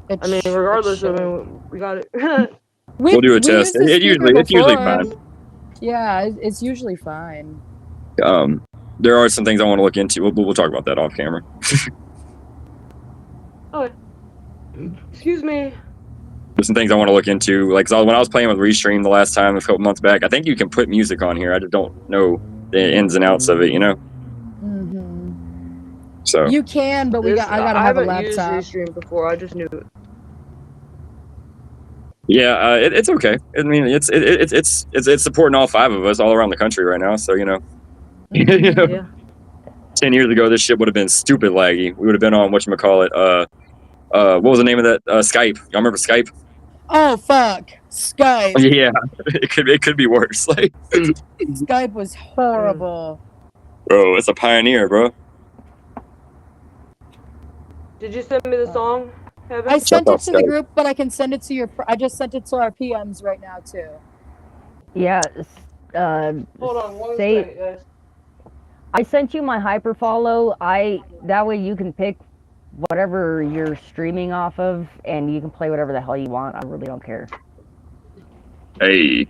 I mean, regardless, I mean, we got it.
We'll do a test. It's usually fine.
Yeah, it's usually fine.
There are some things I want to look into. We'll talk about that off camera.
Okay. Excuse me.
There's some things I want to look into. Like when I was playing with Restream the last time, a couple months back, I think you can put music on here. I just don't know the ins and outs of it, you know? So
you can, but I gotta have a laptop.
I haven't used Restream before. I just knew it.
yeah, it's okay. I mean, it's supporting all 5 of us all around the country right now. So you know,
Yeah.
10 years ago, this shit would have been stupid laggy. We would have been on whatchamacallit. What was the name of that? Skype. Y'all remember Skype?
Oh fuck, Skype.
Yeah, it could be worse. Like
Skype was horrible.
Bro, it's a pioneer, bro.
Did you send me the song, Kevin?
I sent it to the group, but I can send it to your. I just sent it to our PMs right now too.
Yeah.
Hold on one second, guys.
I sent you my hyperfollow. That way you can pick whatever you're streaming off of, and you can play whatever the hell you want. I really don't care.
Hey,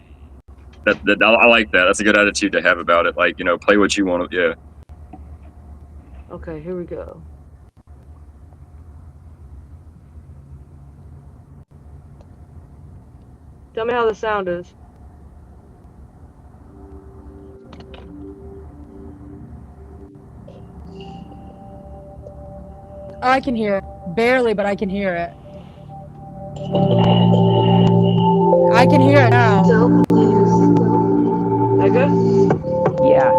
I like that. That's a good attitude to have about it. Like, you know, play what you want. Yeah.
Okay, here we go. Tell me how the sound is.
I can hear it. Barely, but I can hear it. I can hear it now.
That good?
Yeah.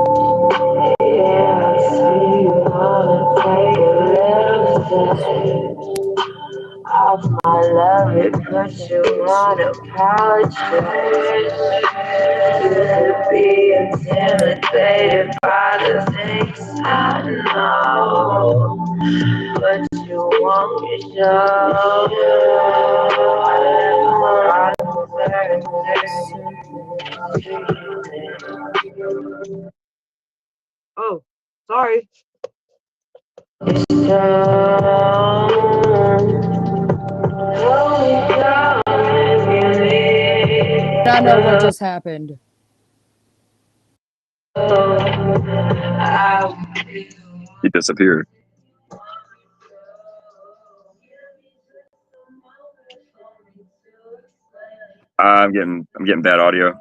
Off my love, it puts you on a couch. You be intimidated by the things I know, but you want me so.
Oh, sorry.
I know what just happened.
He disappeared. I'm getting bad audio.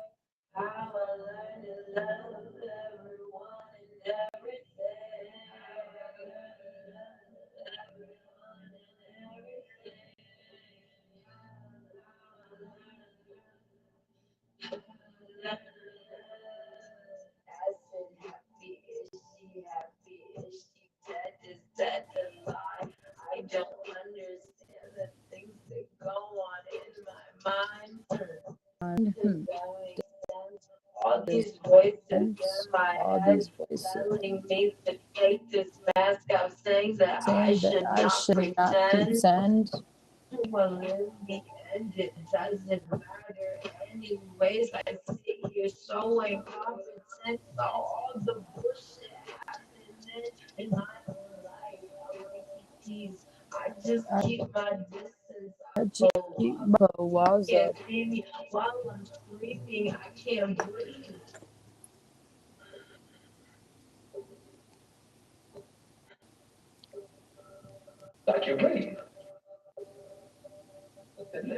I don't understand the things that go on in my mind. All these voices in my head telling me to take this mask off, saying that I should not pretend. Well, in the end, it doesn't matter anyways. I see you're so incompetent. All the bullshit happening in my own life. I tease. I just keep my distance. Can't see me while I'm sleeping. I can't breathe.
Like you breathe.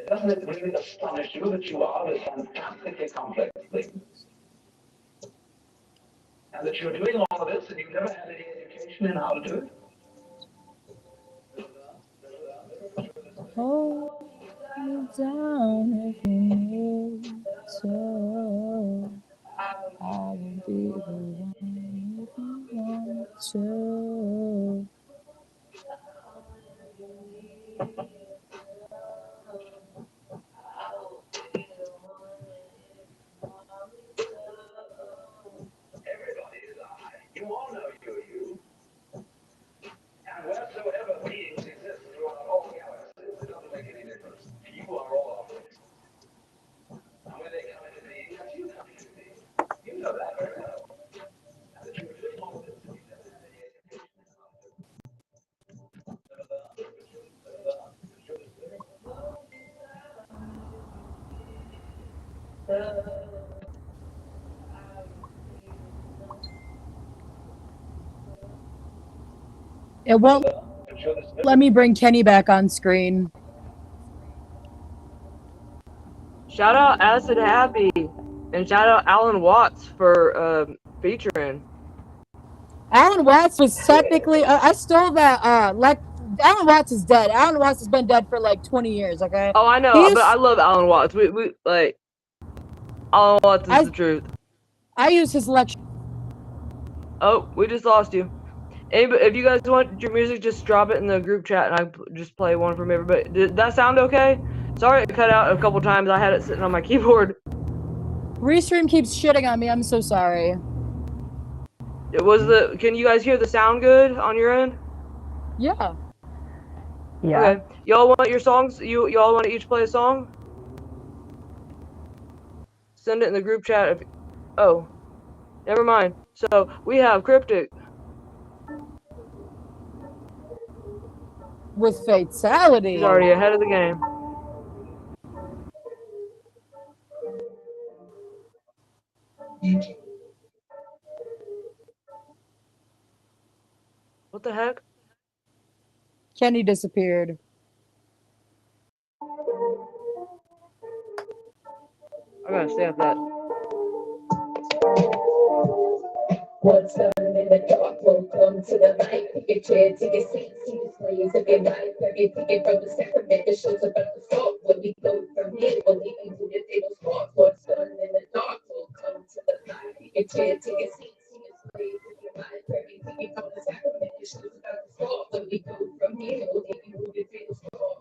Doesn't it really astonish you that you are this fantastically complex thing? And that you're doing all of this and you've never had any education in how to do it?
Hold me down if you need to. I will be the one if you want to.
Everybody is I. You all know you're you. And wheresoever beings exist throughout all galaxies, it doesn't make any difference. You are all of it. And when they come into being, as you come into being, you know that very well. And that you are doing all of this and you never had any education in how to do
It won't let me bring Kenny back on screen.
Shout out Acid Happy and shout out Alan Watts for featuring.
Alan Watts was technically I stole that like Alan Watts is dead. Alan Watts has been dead for like 20 years, okay?
Oh, I know, but I love Alan Watts. We like Alan Watts is the truth.
I use his lecture.
Oh, we just lost you. If you guys want your music, just drop it in the group chat and I just play one from everybody. Did that sound okay? Sorry it cut out a couple times. I had it sitting on my keyboard.
Restream keeps shitting on me. I'm so sorry.
Can you guys hear the sound good on your end?
Yeah.
Yeah.
Okay. Y'all want your songs? Y'all want to each play a song? Send it in the group chat. Oh, never mind. So we have Cryptic.
With Fatality.
He's already ahead of the game. What the heck?
Kenny disappeared.
I gotta stamp that.
What's done in the dark will come to the light. Pick your chair, take a seat, see the displays of your life. Every ticket from the sacrament that shows about the salt. When we go from here, we'll lead you to the fatal spot. What's done in the dark will come to the light. Pick your chair, take a seat, see the displays of your life. Every ticket from the sacrament that shows about the salt. When we go from here, we'll lead you to the fatal spot.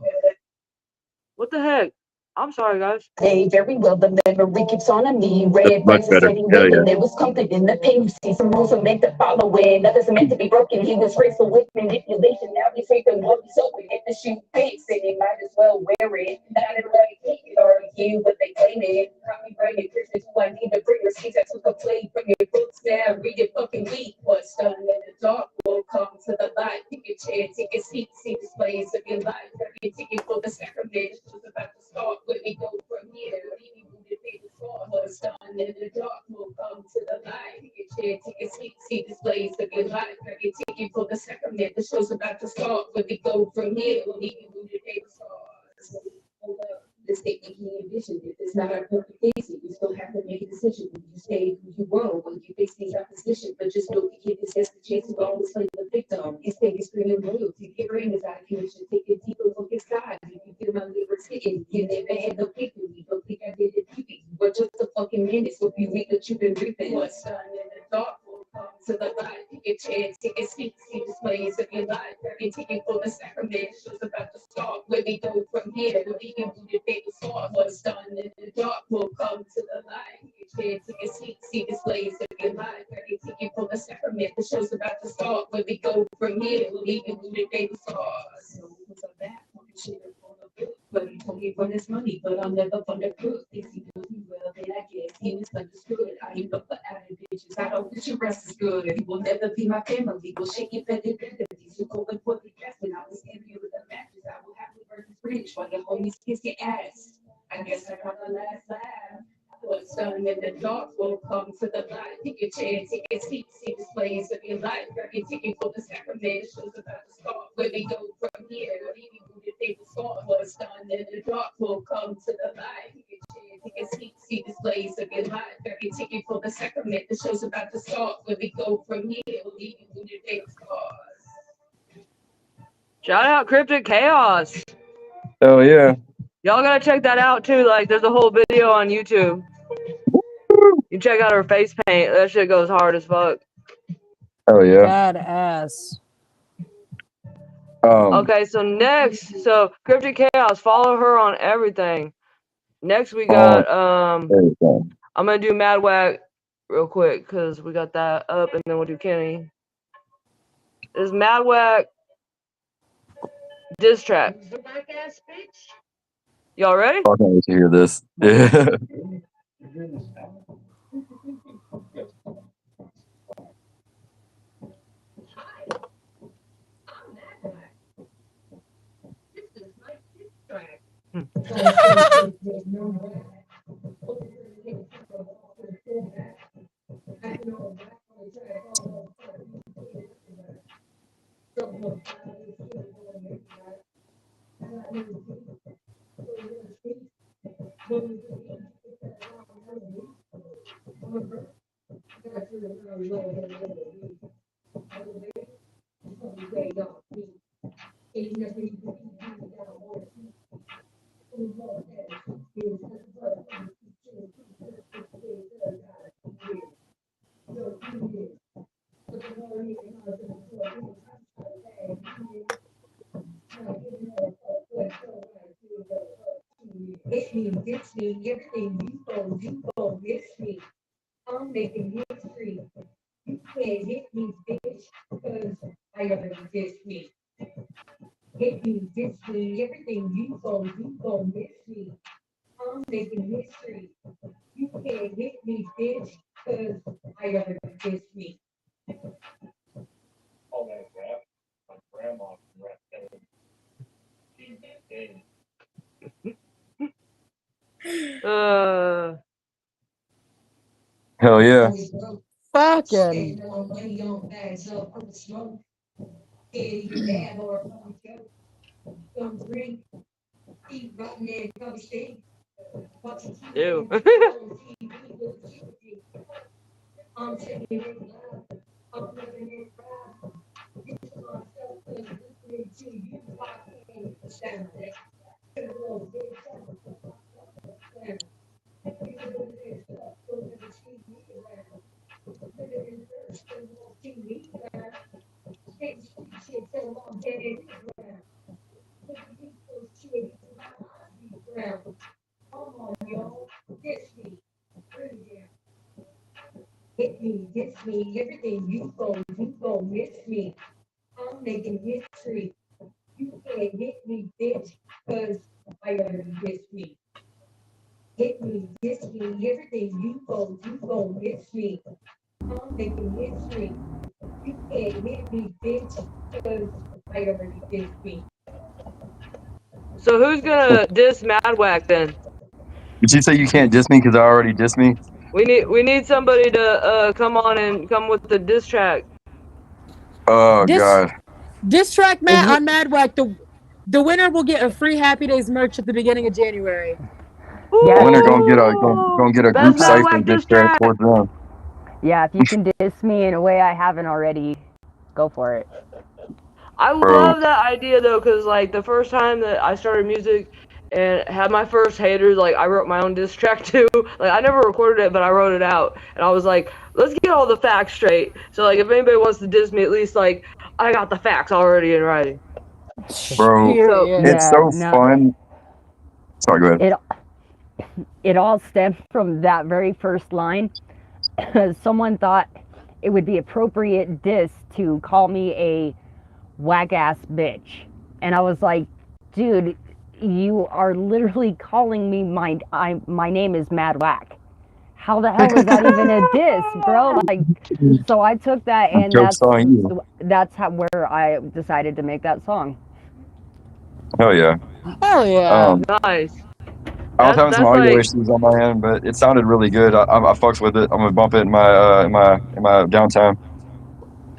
What the heck? I'm sorry, guys.
Hey, very well, the memory keeps on me. Red
Much
rice is
better.
steady
Hell
waiting.
yeah.
There was comfort in the pain. You see some rules are meant to follow it. Nothing's meant to be broken. He was raised with manipulation. Now he's reaping what he's hoping. If the shoe fits, then he might as well wear it. Not everybody can it already hear what they claim it. Copyrighted Christians who I need to bring receipts. I took a plate from your books now. Read it fucking week. What's done in the dark will come to the light. Pick your chair, take a seat, see displays of your life. Grab your ticket for the sacrament. It's about to start. Where we go from here. What's done in the dark will come to the light. Pick your share tickets, see displays of your life. Grab your ticket for the sacrament. The show's about to start. Where we go from here, we'll leave you with your paper stars. Hold up. The statement he envisioned. If it's not our perfect daisy, we still have to make a decision. Will you stay who you were when you face these opposition? But just know the kid is has the chance to always play the victim. Instead, he's screaming loyalty. Your brain is out of connection. Take a deeper look inside. If you feel my lyrics hitting, you never had no kick with me. Don't think I did it deeply. But just a fucking minute. So you read that you've been reaping. What's done in the dark will come to the light. Pick a chance, take a seat, see displays of your life. Grab your ticket for the sacrament. Show's about to start. Where we go from here, we'll leave you with your paper sauce. What's done in the dark will come to the light. Pick a chance, take a seat, see displays of your life. Grab your ticket for the sacrament. The show's about to start. Where we go from here, we'll leave you with your paper sauce. So what's up that? But he told me for his money, but I'll never fund a crook. If he knows me well, then I guess he misunderstood. I ain't up for added bitches. I don't wish your rest is good. You will never be my family. We'll shake it better than these. You go and put the gas when I was heavy with the matches. I will happily burn the fridge while your homies kiss your ass. I guess I got the last laugh. What's done in the dark will come to the light. Pick your chair, take a seat, see displays of your life. Grab your ticket for the sacrament. Show's about to start. Where we go from here, leaving you the table start. What's done in the dark will come to the light. Pick your chair, take a seat, see displays of your life. Grab your ticket for the sacrament. The show's about to start. Where we go from here, leaving you the table stars.
Shout out Cryptic Chaos.
Oh yeah.
Y'all gotta check that out too. Like, there's a whole video on YouTube. You check out her face paint. That shit goes hard as fuck.
Oh yeah.
Badass.
Okay, so next, Cryptic Chaos, follow her on everything. Next we got I'm gonna do Mad Wag real quick because we got that up, and then we'll do Kenny. This is Mad Wag diss track. Y'all ready?
I can't wait to hear this. Yeah.
Hit me, ditch me, everything you gon' miss me. I'm making history. You can't hit me, bitch, because I already diss me. Hit me, ditch me, everything you gon' miss me. I'm making history. You can't hit me, bitch, because I already diss me. All that rap, my grandma rap.
Hell yeah.
Fucking.
Ew.
Hit me, ditch me, everything you gon' miss me. I'm making history. You can't hit me, bitch, because I already diss me. Hit me, ditch me, everything you gon' miss me. I'm making history. You can't hit me, bitch, because I already diss me.
So who's gonna diss Mad Wag then?
Did you say you can't diss me because I already dissed me?
We need somebody to come on and come with the diss track.
Oh God.
Diss track Matt on Madwack. The winner will get a free Happy Days merch at the beginning of January.
Yeah,
Winner gonna get a group cypher diss track towards them.
Yeah, if you can diss me in a way I haven't already, go for it.
I love that idea though, cause like the first time that I started music and had my first haters, like I wrote my own diss track too. Like I never recorded it, but I wrote it out, and I was like, let's get all the facts straight. So like if anybody wants to diss me, at least like I got the facts already in writing.
Bro, it's so fun. Sorry, go ahead.
It all stemmed from that very first line. Someone thought it would be appropriate diss to call me a whack ass bitch, and I was like, dude, you are literally calling me my name is Mad Whack. How the hell is that even a diss, bro? Like, so I took that, and that's where I decided to make that song.
Hell yeah.
Hell yeah.
Nice.
I was having some audio issues on my end, but it sounded really good. I fucks with it. I'm gonna bump it in my downtime.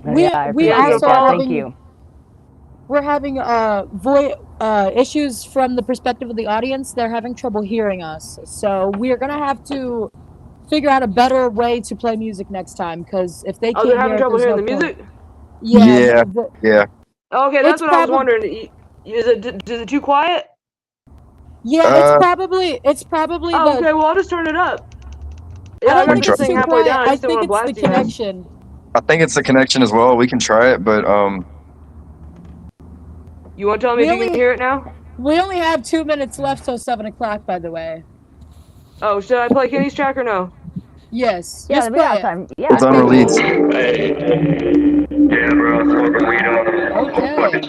We also
that. Thank you.
We're having issues from the perspective of the audience. They're having trouble hearing us, so we're gonna have to figure out a better way to play music next time. Because if they can't
they're having trouble hearing the
point.
music.
Yeah.
Okay, that's what I was wondering. Is it too quiet?
Yeah, it's probably.
Okay, well I'll just turn it up. Yeah,
I don't think it's too quiet. I think it's the connection.
I think it's the connection as well. We can try it, but
You want to tell me if you can hear it now?
We only have 2 minutes left till 7 o'clock. By the way.
Oh, should I play Kenny's track or no?
Yes.
Yeah, we got time. Yeah.
It's unreleased.
Yeah, bro, smoking weed on them.
Okay.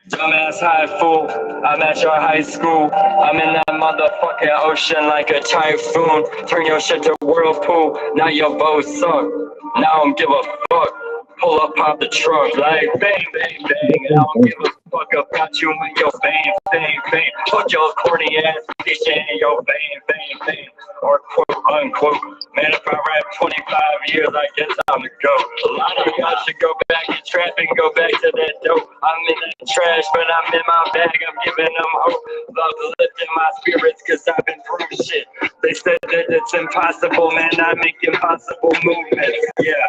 Dumbass high fool, I'm at your high school. I'm in that motherfucking ocean like a typhoon. Turn your shit to whirlpool, now your boat sunk. Now I don't give a fuck. Pull up, pop the trunk like bang, bang, bang. And I don't give a fuck about you and your bang, bang, bang. Fuck your corny ass bitch and your bang, bang, bang. Or quote unquote. Man, if I rap 25 years, I guess I'm to go. A lot of y'all should go back and trap and go back to that dope. I'm in that trash, but I'm in my bag. I'm giving them hope. Love lifting my spirits, cause I've been through shit. They said that it's impossible, man. I make impossible movements. Yeah,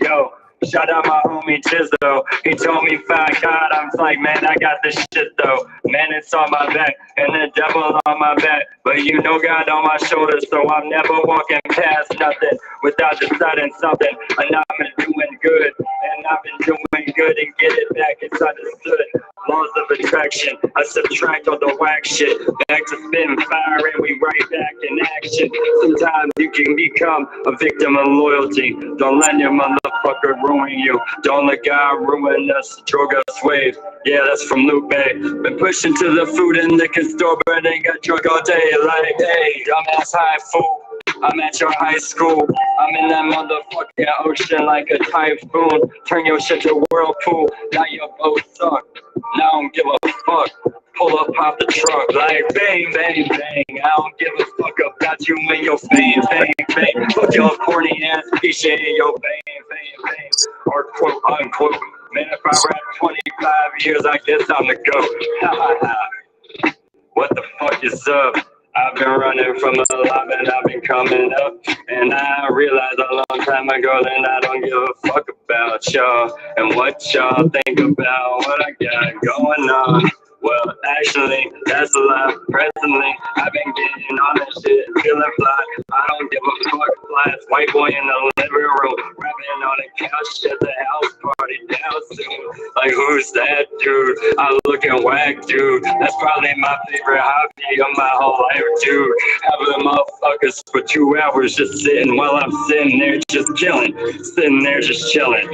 yo. Shout out my homie Chizzo. He told me, find God. I was like, man, I got this shit though. Man, it's on my back and the devil on my back. But you know God on my shoulders, so I'm never walking past nothing without deciding something. And I've been doing good, and I've been doing good and get it back. It's understood. Laws of attraction. I subtract all the whack shit. Back to spin fire and we right back in action. Sometimes you can become a victim of loyalty. Don't let your motherfucker ruin you. Don't let God ruin us. Drug us wave. Yeah, that's from Luke Bay. Been pushing to the food and liquor store, but ain't got drunk all day. Like, hey, dumbass high fool. I'm at your high school. I'm in that motherfucking ocean like a typhoon. Turn your shit to whirlpool. Now your boat suck. Now I don't give a fuck. Pull up, pop the trunk like bang, bang, bang. I don't give a fuck about you and your bang, bang, bang. Fuck your corny ass piece and your bang, bang, bang. Or quote unquote. Man, if I rap 25 years, I guess I'm the GOAT. Ha ha ha. What the fuck is up? I've been running from a lot and I've been coming up. And I realized a long time ago that I don't give a fuck about y'all and what y'all think about what I got going on. Well, actually, that's a lie. Presently, I've been getting on that shit, feeling fly. I don't give a fuck. Fly as white boy in the living room, rapping on the couch at the house party down soon. Like, who's that dude? I'm looking whack, dude. That's probably my favorite hobby of my whole life, dude. Having motherfuckers for 2 hours just sitting while I'm sitting there just killing, sitting there just chilling.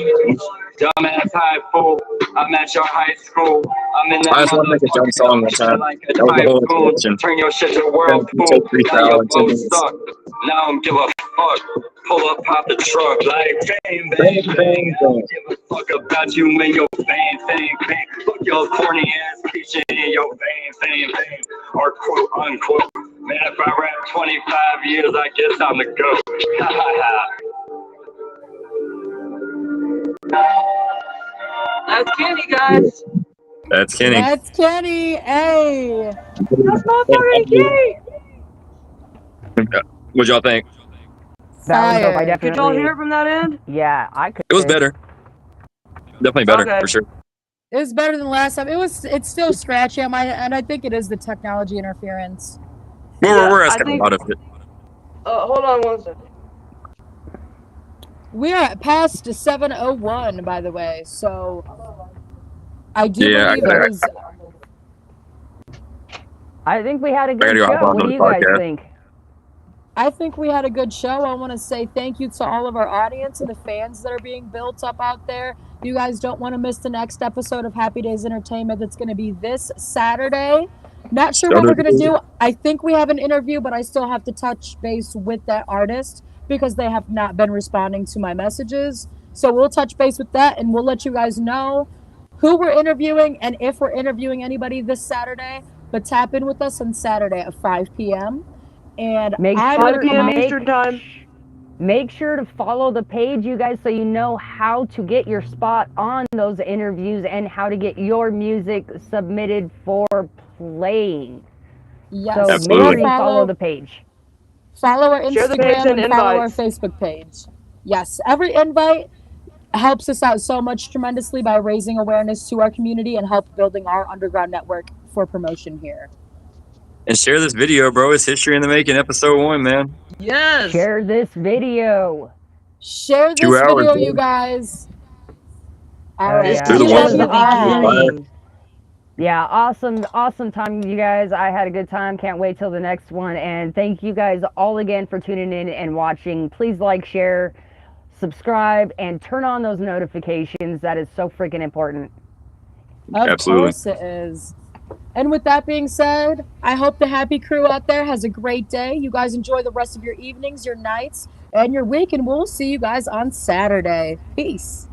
Dumbass high fool, I'm at your high school. I'm in
I
that
just want to make a dumb song one
motherfucking
time.
like a
That was the whole
typhoon.
introduction.
Turn your shit to
It
whirlpool.
took
Now you
freestyle in 10
both
minutes.
suck. Now I don't give a fuck. Pull up, pop the truck like bang, bang,
Bang,
bang.
bang,
I don't
bang.
give a fuck about you and your bang, bang, bang. Fuck your corny ass preaching in your bang, bang, bang. Or quote unquote. Man, if I rap 25 years, I guess I'm the GOAT. Ha ha ha.
That's Kenny, guys.
That's Kenny.
That's Kenny. Hey.
That's motherfucking Kenny.
What'd y'all think?
That was dope. I
Fire.
Could y'all
definitely.
hear it from that end?
Yeah, I could.
It was better. Definitely better,
Okay.
for sure.
It was better than last time. It's still scratchy on my end. I think it is the technology interference.
We're
I
asking
think-
about it.
Hold on one second.
We are at past 7:01, by the way. So I do
Yeah,
believe it was.
I think we had a
I gotta
good
go hop
show.
on
What do
the
you guys
podcast.
think?
I think we had a good show. I want to say thank you to all of our audience and the fans that are being built up out there. You guys don't want to miss the next episode of HappyDaze Entertainment. That's going to be this Saturday. Not sure what we're going to do. I think we have an interview, but I still have to touch base with that artist because they have not been responding to my messages. So we'll touch base with that, and we'll let you guys know who we're interviewing and if we're interviewing anybody this Saturday. But tap in with us on Saturday at 5 p.m. And
Make
I'm
sure,
gonna come out.
Eastern time.
Make sure to follow the page, you guys, so you know how to get your spot on those interviews and how to get your music submitted for playing.
Yes.
So
Absolutely.
make sure you follow the page.
Follow our
Share the page
Instagram
and
and follow our
invites.
Facebook page. Yes, every invite helps us out so much tremendously by raising awareness to our community and help building our underground network for promotion here.
And share this video, bro. It's history in the making, episode 1, man.
Yes.
Share this video.
Share this
2 hours,
video,
bro.
you guys. All
Oh,
right.
yeah.
Through the
See
one.
you,
awesome.
Yeah, awesome time, you guys. I had a good time. Can't wait till the next one. And thank you guys all again for tuning in and watching. Please like, share, subscribe, and turn on those notifications. That is so freaking important.
Of
Absolutely.
course it is. And with that being said, I hope the happy crew out there has a great day. You guys enjoy the rest of your evenings, your nights, and your week, and we'll see you guys on Saturday. Peace.